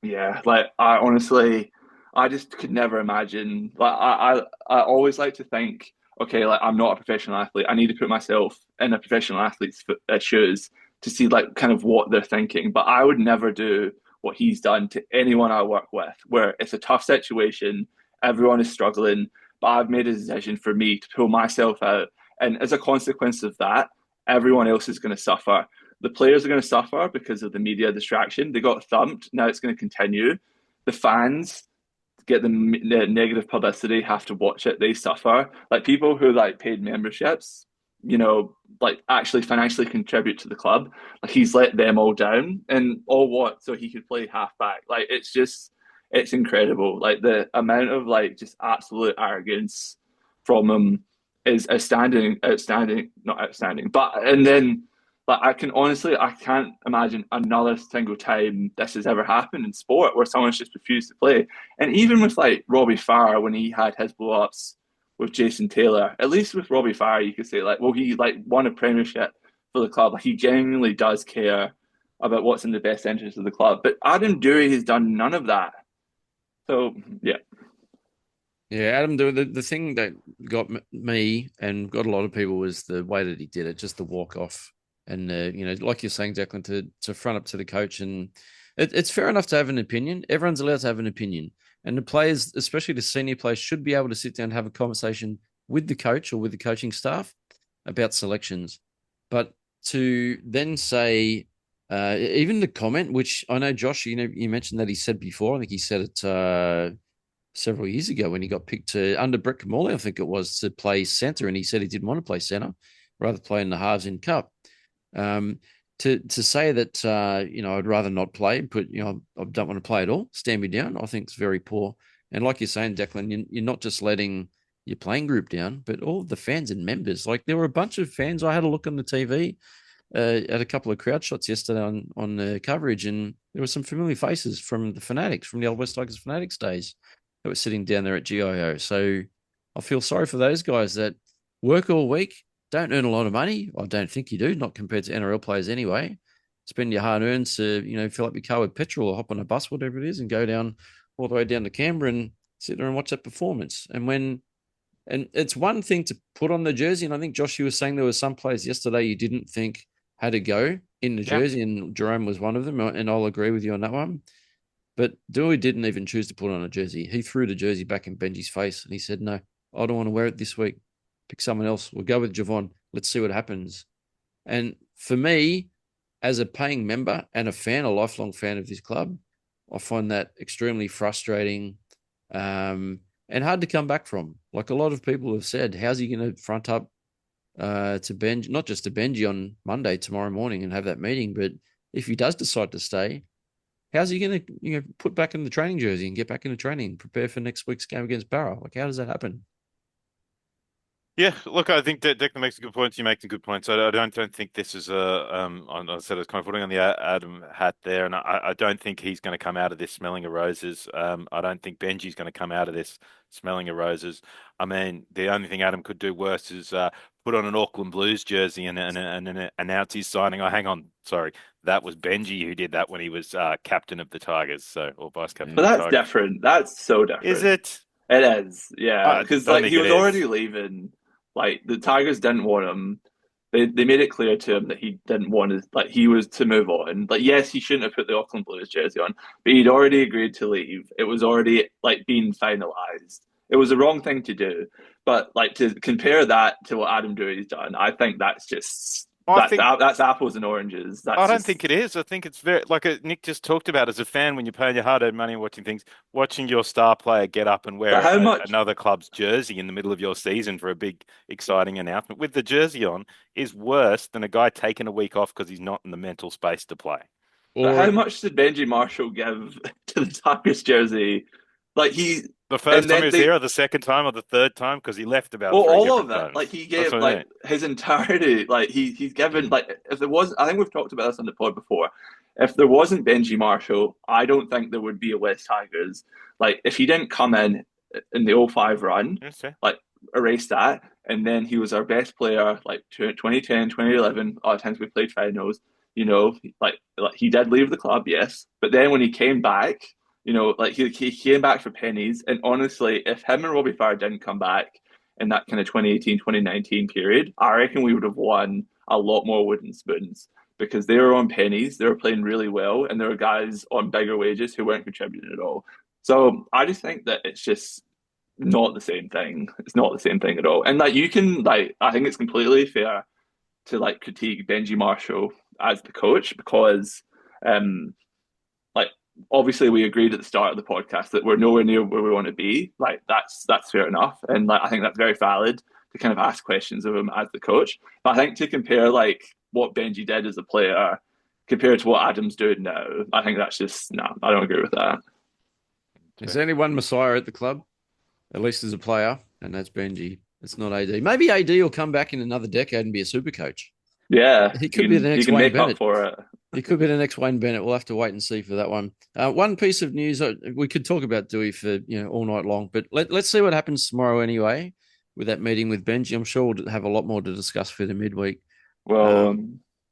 yeah, like I just could never imagine. Like I always like to think, okay, like I'm not a professional athlete. I need to put myself in a professional athlete's shoes to see like kind of what they're thinking. But I would never do what he's done to anyone I work with, where it's a tough situation, everyone is struggling. But I've made a decision for me to pull myself out. And as a consequence of that, everyone else is going to suffer. The players are going to suffer because of the media distraction. They got thumped. Now it's going to continue. The fans get the negative publicity, have to watch it. They suffer. Like people who like paid memberships, like actually financially contribute to the club. Like he's let them all down and all what? So he could play halfback. Like it's incredible. Like the amount of like just absolute arrogance from him is outstanding, not outstanding. But and then like I can't imagine another single time this has ever happened in sport where someone's just refused to play. And even with like Robbie Farr when he had his blow ups with Jason Taylor, at least with Robbie Farr you could say like, well, he like won a premiership for the club. Like he genuinely does care about what's in the best interest of the club. But Adam Doueihi has done none of that. So, yeah. Yeah, Adam, the thing that got me and got a lot of people was the way that he did it, just the walk off. And, like you're saying, Declan, to front up to the coach. And it's fair enough to have an opinion. Everyone's allowed to have an opinion. And the players, especially the senior players, should be able to sit down and have a conversation with the coach or with the coaching staff about selections. But to then say, even the comment, which I know, Josh, you mentioned that he said before. I think he said it several years ago when he got picked under Brett Kamali, I think it was, to play centre, and he said he didn't want to play centre, rather play in the halves in Cup. To say that I'd rather not play and put I don't want to play at all, stand me down, I think it's very poor. And like you're saying, Declan, you're not just letting your playing group down, but all of the fans and members. Like there were a bunch of fans. I had a look on the TV. At a couple of crowd shots yesterday on the coverage, and there were some familiar faces from the Fanatics, from the old West Tigers Fanatics days, that were sitting down there at GIO. So I feel sorry for those guys that work all week, don't earn a lot of money. I don't think you do, not compared to NRL players anyway. Spend your hard earned to, fill up your car with petrol or hop on a bus, whatever it is, and go down all the way down to Canberra and sit there and watch that performance. And it's one thing to put on the jersey. And I think Josh, you was saying there were some players yesterday you didn't think had a go in the jersey, and Jerome was one of them. And I'll agree with you on that one. But Doueihi didn't even choose to put on a jersey. He threw the jersey back in Benji's face and he said, no, I don't want to wear it this week. Pick someone else. We'll go with Javon. Let's see what happens. And for me, as a paying member and a fan, a lifelong fan of this club, I find that extremely frustrating and hard to come back from. Like a lot of people have said, how's he going to front up to Benji, not just to Benji on Monday, tomorrow morning, and have that meeting, but if he does decide to stay, how's he going to put back in the training jersey and get back into training, prepare for next week's game against Barra? Like, how does that happen? Yeah, look, I think that Declan makes a good point. You make a good point. So I don't think this is I said I was kind of putting on the Adam hat there, and I don't think he's going to come out of this smelling of roses. I don't think Benji's going to come out of this smelling of roses. I mean, the only thing Adam could do worse is put on an Auckland Blues jersey and announce his signing. Oh, hang on, sorry, that was Benji who did that when he was captain of the Tigers, or vice captain. But of the that's Tigers. different. That's so different. Is it? It is, yeah, because don't like think he it was is. already leaving. Like the Tigers didn't want him. They made it clear to him that he didn't want his, like he was to move on. Like yes, he shouldn't have put the Auckland Blues jersey on, but he'd already agreed to leave. It was already like being finalized. It was the wrong thing to do. But like to compare that to what Adam Doueihi's done, I think that's just that's apples and oranges. I don't think it is. I think it's very, like Nick just talked about, as a fan, when you're paying your hard-earned money and watching things, watching your star player get up and wear another club's jersey in the middle of your season for a big, exciting announcement with the jersey on is worse than a guy taking a week off because he's not in the mental space to play. But how much did Benji Marshall give to the Tigers jersey? Like the first time he was here, or the second time, or the third time, because he left about three all different of it. times. Like he gave like his entirety. Like he's given like if there was, I think we've talked about this on the pod before. If there wasn't Benji Marshall, I don't think there would be a West Tigers. Like if he didn't come in the 05 run, like erase that, and then he was our best player like 2010, 2011. All the times we played finals, like he did leave the club, yes, but then when he came back. Like he came back for pennies. And honestly, if him and Robbie Farr didn't come back in that kind of 2018, 2019 period, I reckon we would have won a lot more wooden spoons because they were on pennies. They were playing really well. And there were guys on bigger wages who weren't contributing at all. So I just think that it's just not the same thing. It's not the same thing at all. And like you can, like, I think it's completely fair to like critique Benji Marshall as the coach because like obviously we agreed at the start of the podcast that we're nowhere near where we want to be. Like that's fair enough, and like I think that's very valid to kind of ask questions of him as the coach. But I think to compare like what Benji did as a player compared to what Adam's doing now, I think that's just no. I don't agree with that. Is there only one Messiah at the club, at least as a player, and that's Benji. It's not AD. Maybe AD will come back in another decade and be a super coach. Yeah, he could be the next Wayne Bennett. For it. He could be the next Wayne Bennett. We'll have to wait and see for that one. One piece of news we could talk about Doueihi for all night long, but let's see what happens tomorrow anyway with that meeting with Benji. I'm sure we'll have a lot more to discuss for the midweek. Well,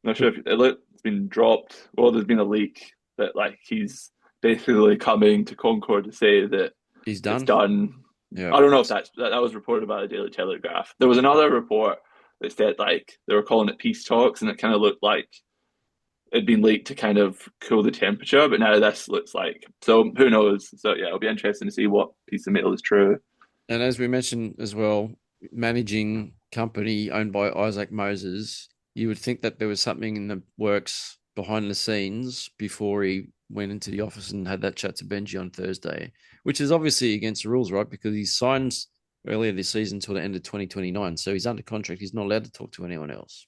not sure if it's been dropped. Well, there's been a leak that like he's basically coming to Concord to say that he's done. It's done. Yeah. I don't know if that was reported by the Daily Telegraph. There was another report that said like they were calling it peace talks, and it kind of looked like it'd been leaked to kind of cool the temperature, but now this looks like, so who knows? So yeah, it'll be interesting to see what piece of mail is true. And as we mentioned as well, managing company owned by Isaac Moses, you would think that there was something in the works behind the scenes before he went into the office and had that chat to Benji on Thursday, which is obviously against the rules, right? Because he signed earlier this season until the end of 2029. So he's under contract. He's not allowed to talk to anyone else.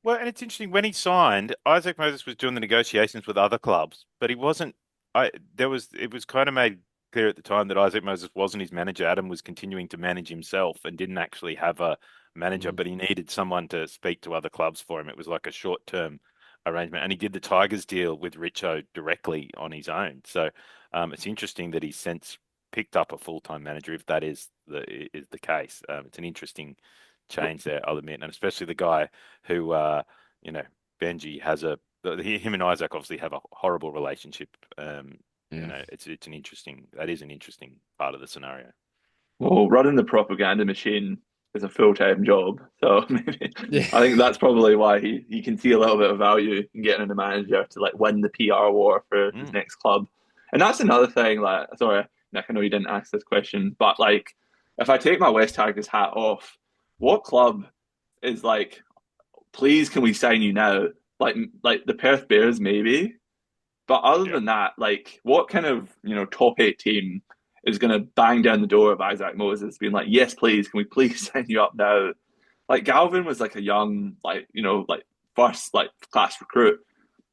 Well, and it's interesting, when he signed, Isaac Moses was doing the negotiations with other clubs, but he wasn't. It was kind of made clear at the time that Isaac Moses wasn't his manager. Adam was continuing to manage himself and didn't actually have a manager, but he needed someone to speak to other clubs for him. It was like a short-term arrangement, and he did the Tigers deal with Richo directly on his own. So it's interesting that he's since picked up a full-time manager, if that is the case. It's an interesting change there, I'll admit, and especially the guy who, you know, Benji has him and Isaac obviously have a horrible relationship. You Yeah. know, that is an interesting part of the scenario. Well, running the propaganda machine is a full-time job, so maybe Yeah. I think that's probably why he can see a little bit of value in getting a manager to like win the PR war for his Mm, next club. And that's another thing. Like, sorry, Nick, I know you didn't ask this question, but like, if I take my West Tigers hat off, what club is like, please, can we sign you now? Like the Perth Bears, maybe. But other yeah. than that, like, what kind of top eight team is going to bang down the door of Isaac Moses, being like, "Yes, please, can we please sign you up now?" Like Galvin was like a young, like first like class recruit,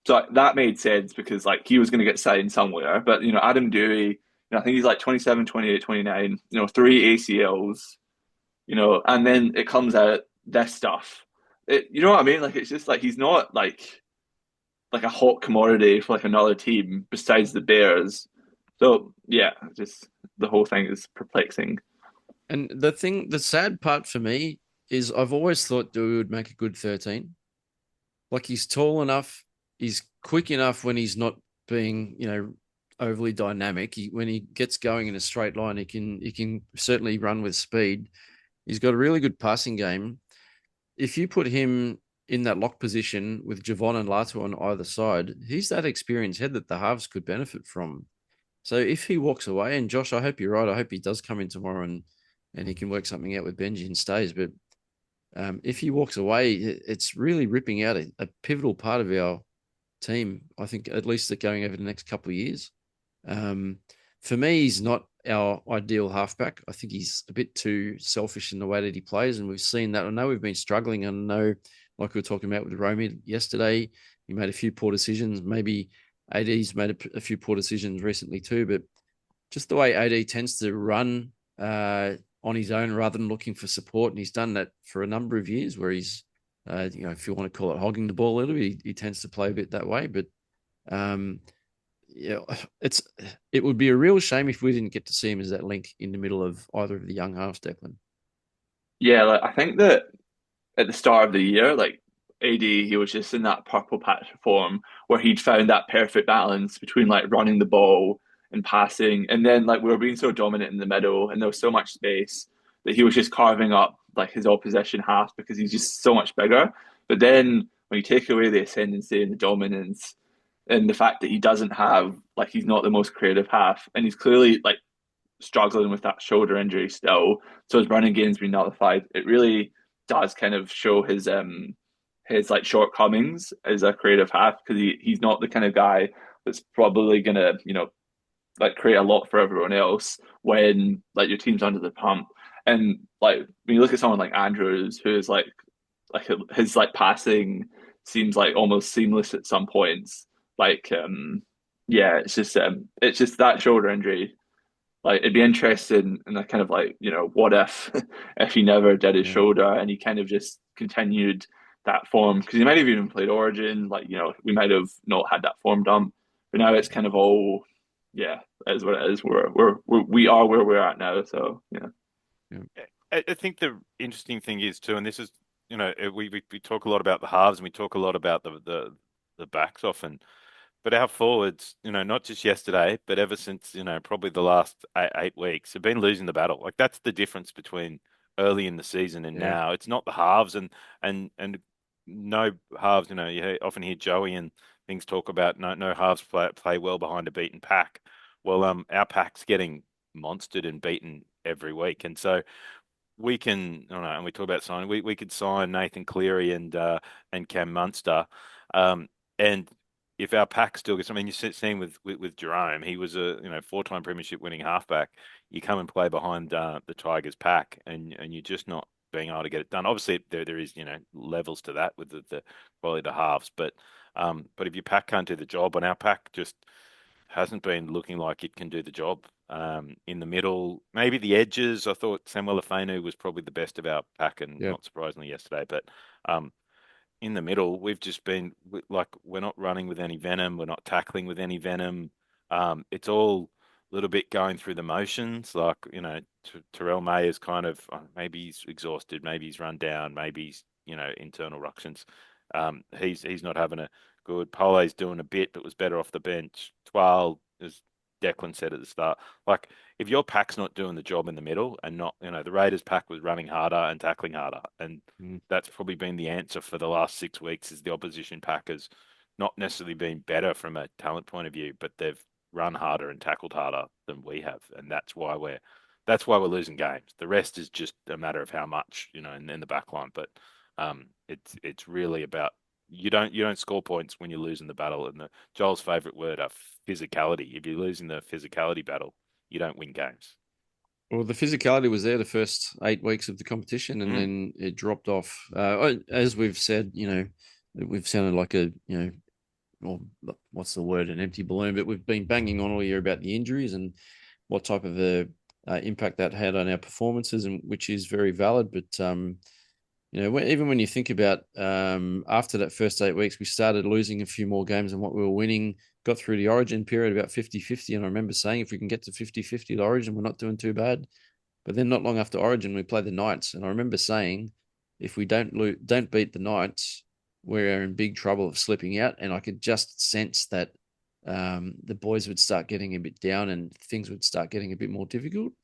so that made sense because like he was going to get signed somewhere. But Adam Doueihi, I think he's like 27, 28, 29. Three ACLs. And then it comes out this stuff. You know what I mean? Like it's just like he's not like a hot commodity for like another team besides the Bears. So yeah, just the whole thing is perplexing. And the sad part for me is I've always thought Dewey would make a good 13. Like he's tall enough, he's quick enough when he's not being, overly dynamic. When he gets going in a straight line, he can certainly run with speed. He's got a really good passing game. If you put him in that lock position with Javon and Latu on either side, he's that experienced head that the halves could benefit from. So if he walks away, and Josh, I hope you're right. I hope he does come in tomorrow and he can work something out with Benji and stays. But if he walks away, it's really ripping out a pivotal part of our team. I think at least that going over the next couple of years. Um, for me, he's not our ideal halfback. I think he's a bit too selfish in the way that he plays, and we've seen that. I know we've been struggling. I know, like we were talking about with Romy yesterday, he made a few poor decisions. Maybe AD's made a few poor decisions recently too, but just the way AD tends to run on his own rather than looking for support, and he's done that for a number of years. Where he's, if you want to call it hogging the ball a little bit, he tends to play a bit that way. But um, yeah, it would be a real shame if we didn't get to see him as that link in the middle of either of the young halves, Declan. Yeah, like I think that at the start of the year, like AD, he was just in that purple patch of form where he'd found that perfect balance between like running the ball and passing. And then like we were being so dominant in the middle and there was so much space that he was just carving up like his opposition half because he's just so much bigger. But then when you take away the ascendancy and the dominance and the fact that he doesn't have like he's not the most creative half and he's clearly like struggling with that shoulder injury still, so his running game's been nullified. It really does kind of show his like shortcomings as a creative half because he's not the kind of guy that's probably gonna like create a lot for everyone else when like your team's under the pump. And like when you look at someone like Andrews, who is like his like passing seems like almost seamless at some points. Like yeah, it's just that shoulder injury. Like it'd be interesting in a kind of like, what if if he never did his Yeah. shoulder and he kind of just continued that form because he might have even played Origin. Like, we might have not had that form dump, but now it's kind of all, yeah, it is what it is. We are where we're at now. So yeah. Yeah. I think the interesting thing is too, and this is, we talk a lot about the halves and we talk a lot about the backs often. But our forwards, not just yesterday, but ever since, probably the last 8 weeks, have been losing the battle. Like that's the difference between early in the season and Yeah. now. It's not the halves and no halves. You often hear Joey and things talk about no halves play well behind a beaten pack. Well, our pack's getting monstered and beaten every week, and so we can. I don't know, and we talk about signing. We could sign Nathan Cleary and Cam Munster, and if our pack still gets, I mean, you're seeing with Jerome, he was a four-time premiership winning halfback. You come and play behind the Tigers pack, and you're just not being able to get it done. Obviously, there is levels to that with the quality of the halves, but if your pack can't do the job, and our pack just hasn't been looking like it can do the job. In the middle, maybe the edges. I thought Samuel Afenu was probably the best of our pack, and Yeah. not surprisingly yesterday, but. In the middle, we've just been like we're not running with any venom, we're not tackling with any venom. It's all little bit going through the motions. Like, Terrell May is kind of, maybe he's exhausted, maybe he's run down, maybe he's, internal ructions. He's not having a good. Pole's doing a bit, but was better off the bench. Twal, as Declan said at the start, like if your pack's not doing the job in the middle and not, the Raiders pack was running harder and tackling harder, and that's probably been the answer for the last 6 weeks. Is the opposition pack has not necessarily been better from a talent point of view, but they've run harder and tackled harder than we have, and that's why we're losing games. The rest is just a matter of how much, in the back line. But it's really about you don't score points when you're losing the battle. And Joel's favorite word are physicality. If you're losing the physicality battle, you don't win games. Well, the physicality was there the first 8 weeks of the competition, and then it dropped off. As we've said, we've sounded like or what's the word, an empty balloon, but we've been banging on all year about the injuries and what type of impact that had on our performances, and which is very valid. But even when you think about after that first 8 weeks, we started losing a few more games than what we were winning, got through the Origin period about 50-50. And I remember saying, if we can get to 50-50 at Origin, we're not doing too bad. But then not long after Origin, we played the Knights. And I remember saying, if we don't beat the Knights, we're in big trouble of slipping out. And I could just sense that the boys would start getting a bit down and things would start getting a bit more difficult.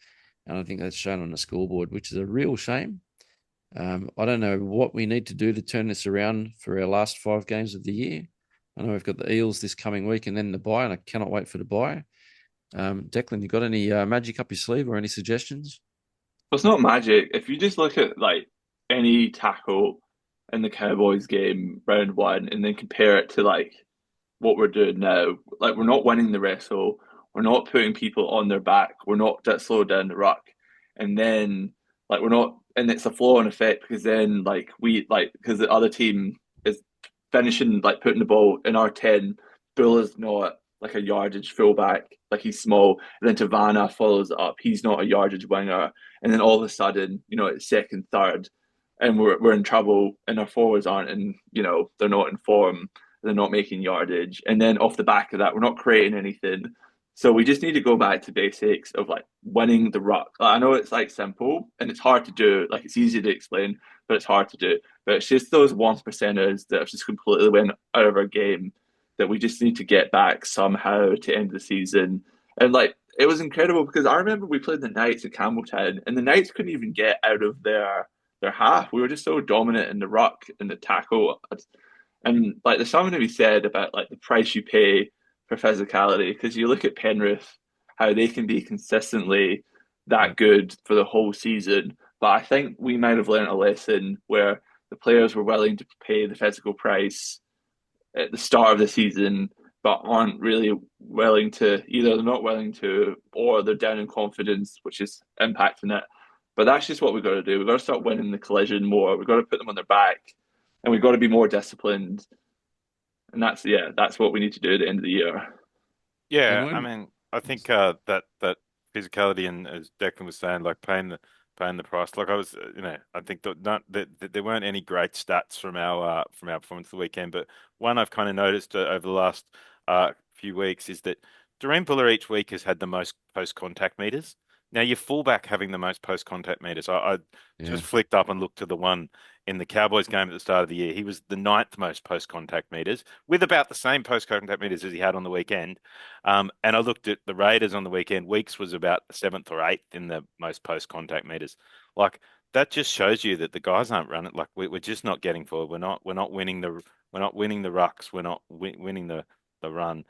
And I think that's shown on the scoreboard, which is a real shame. I don't know what we need to do to turn this around for our last 5 games of the year. I know we've got the Eels this coming week and then the bye, and I cannot wait for the bye. Declan, you got any magic up your sleeve or any suggestions? Well, it's not magic. If you just look at like any tackle in the Cowboys game, round one, and then compare it to like what we're doing now, like we're not winning the wrestle, we're not putting people on their back, we're not that slow down the ruck, and then like we're not, and it's a flow on effect because then because the other team is finishing like putting the ball in our 10. Bull is not like a yardage fullback, like he's small, and then Tavana follows up. He's not a yardage winger, and then all of a sudden, it's second, third, and we're in trouble, and our forwards aren't, and they're not in form, they're not making yardage, and then off the back of that, we're not creating anything. So we just need to go back to basics of like winning the ruck. Like, I know it's like simple and it's hard to do. Like it's easy to explain, but it's hard to do. But it's just those 1%ers that have just completely went out of our game that we just need to get back somehow to end the season. And like it was incredible because I remember we played the Knights at Campbelltown and the Knights couldn't even get out of their half. We were just so dominant in the ruck and the tackle. And like there's something to be said about like the price you pay for physicality because you look at Penrith, how they can be consistently that good for the whole season. But I think we might have learned a lesson where the players were willing to pay the physical price at the start of the season, but aren't really willing to, either they're not willing to or they're down in confidence, which is impacting it. But that's just what we've got to do. We've got to start winning the collision more. We've got to put them on their back and we've got to be more disciplined. And that's what we need to do at the end of the year. Yeah, I mean, I think that physicality and as Declan was saying, like paying the price. Like I was, I think that there weren't any great stats from our performance of the weekend, but one I've kind of noticed over the last few weeks is that Doreen Buller each week has had the most post contact meters. Now your fullback having the most post contact meters. I just flicked up and looked to the one in the Cowboys game at the start of the year. He was the 9th most post contact meters, with about the same post contact meters as he had on the weekend. And I looked at the Raiders on the weekend. Weeks was about 7th or 8th in the most post contact meters. Like that just shows you that the guys aren't running. Like we're just not getting forward. We're not winning the rucks. We're not winning the run.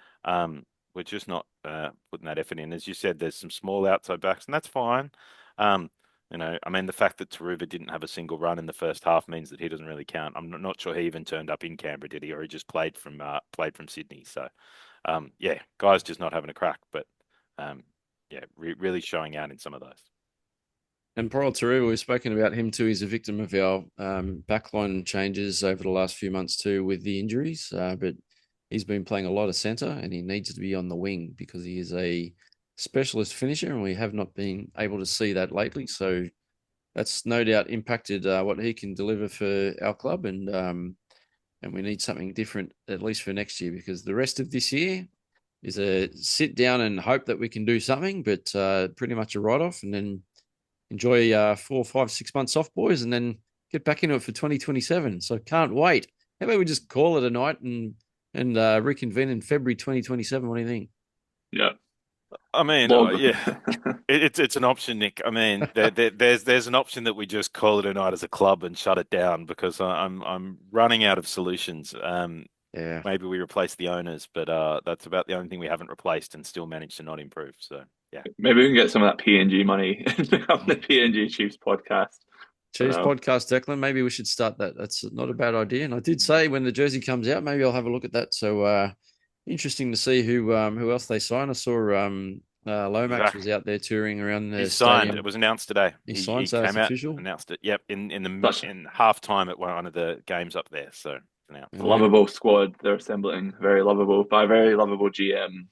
We're just not putting that effort in. As you said, there's some small outside backs, and that's fine. I mean, the fact that Taruva didn't have a single run in the first half means that he doesn't really count. I'm not sure he even turned up in Canberra, did he? Or he just played from Sydney. So, guys just not having a crack, but really showing out in some of those. And Paul Taruva, we've spoken about him too. He's a victim of our backline changes over the last few months too with the injuries, but he's been playing a lot of centre and he needs to be on the wing because he is a specialist finisher and we have not been able to see that lately. So that's no doubt impacted what he can deliver for our club and we need something different at least for next year because the rest of this year, is a sit down and hope that we can do something, but pretty much a write-off, and then enjoy 4, 5, 6 months off, boys, and then get back into it for 2027. So can't wait. How about we just call it a night and reconvene in February 2027? What do you think? Yeah. I mean, yeah, it's an option, Nick. I mean, there's an option that we just call it a night as a club and shut it down because I'm running out of solutions. Yeah. Maybe we replace the owners, but that's about the only thing we haven't replaced and still managed to not improve. So yeah, Maybe we can get some of that PNG money on the PNG Chiefs podcast. Chiefs podcast, Declan. Maybe we should start that. That's not a bad idea. And I did say when the jersey comes out, maybe I'll have a look at that. So interesting to see who else they sign. I saw Lomax was out there touring around the he signed. stadium. It was announced today. He signed, so it's official. Announced it. Yep, in halftime at one of the games up there. So now lovable squad they're assembling. Very lovable by a very lovable GM.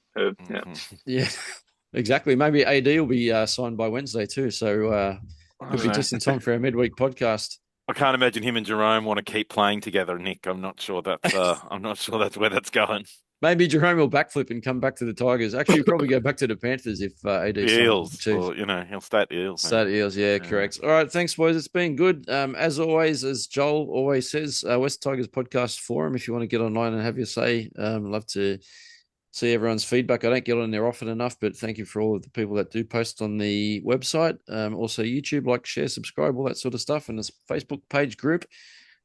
Yeah, exactly. Maybe AD will be signed by Wednesday too. So could be just in time for our midweek podcast. I can't imagine him and Jerome want to keep playing together, Nick. I'm not sure that's where that's going. Maybe Jerome will backflip and come back to the Tigers. Actually, he'll probably go back to the Panthers if AD the Eels. Or, he'll stay at the Eels. Stay at the Eels, yeah, correct. All right, thanks, boys. It's been good. As always, as Joel always says, West Tigers Podcast Forum, if you want to get online and have your say. Love to see everyone's feedback. I don't get on there often enough, but thank you for all of the people that do post on the website. Also YouTube, like, share, subscribe, all that sort of stuff. And this Facebook page group.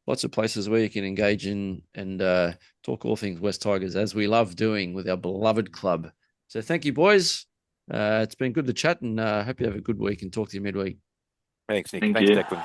Lots of places where you can engage in and talk all things West Tigers, as we love doing with our beloved club. So thank you, boys. It's been good to chat, and hope you have a good week and talk to you midweek. Thanks, Nick. Thanks, Declan.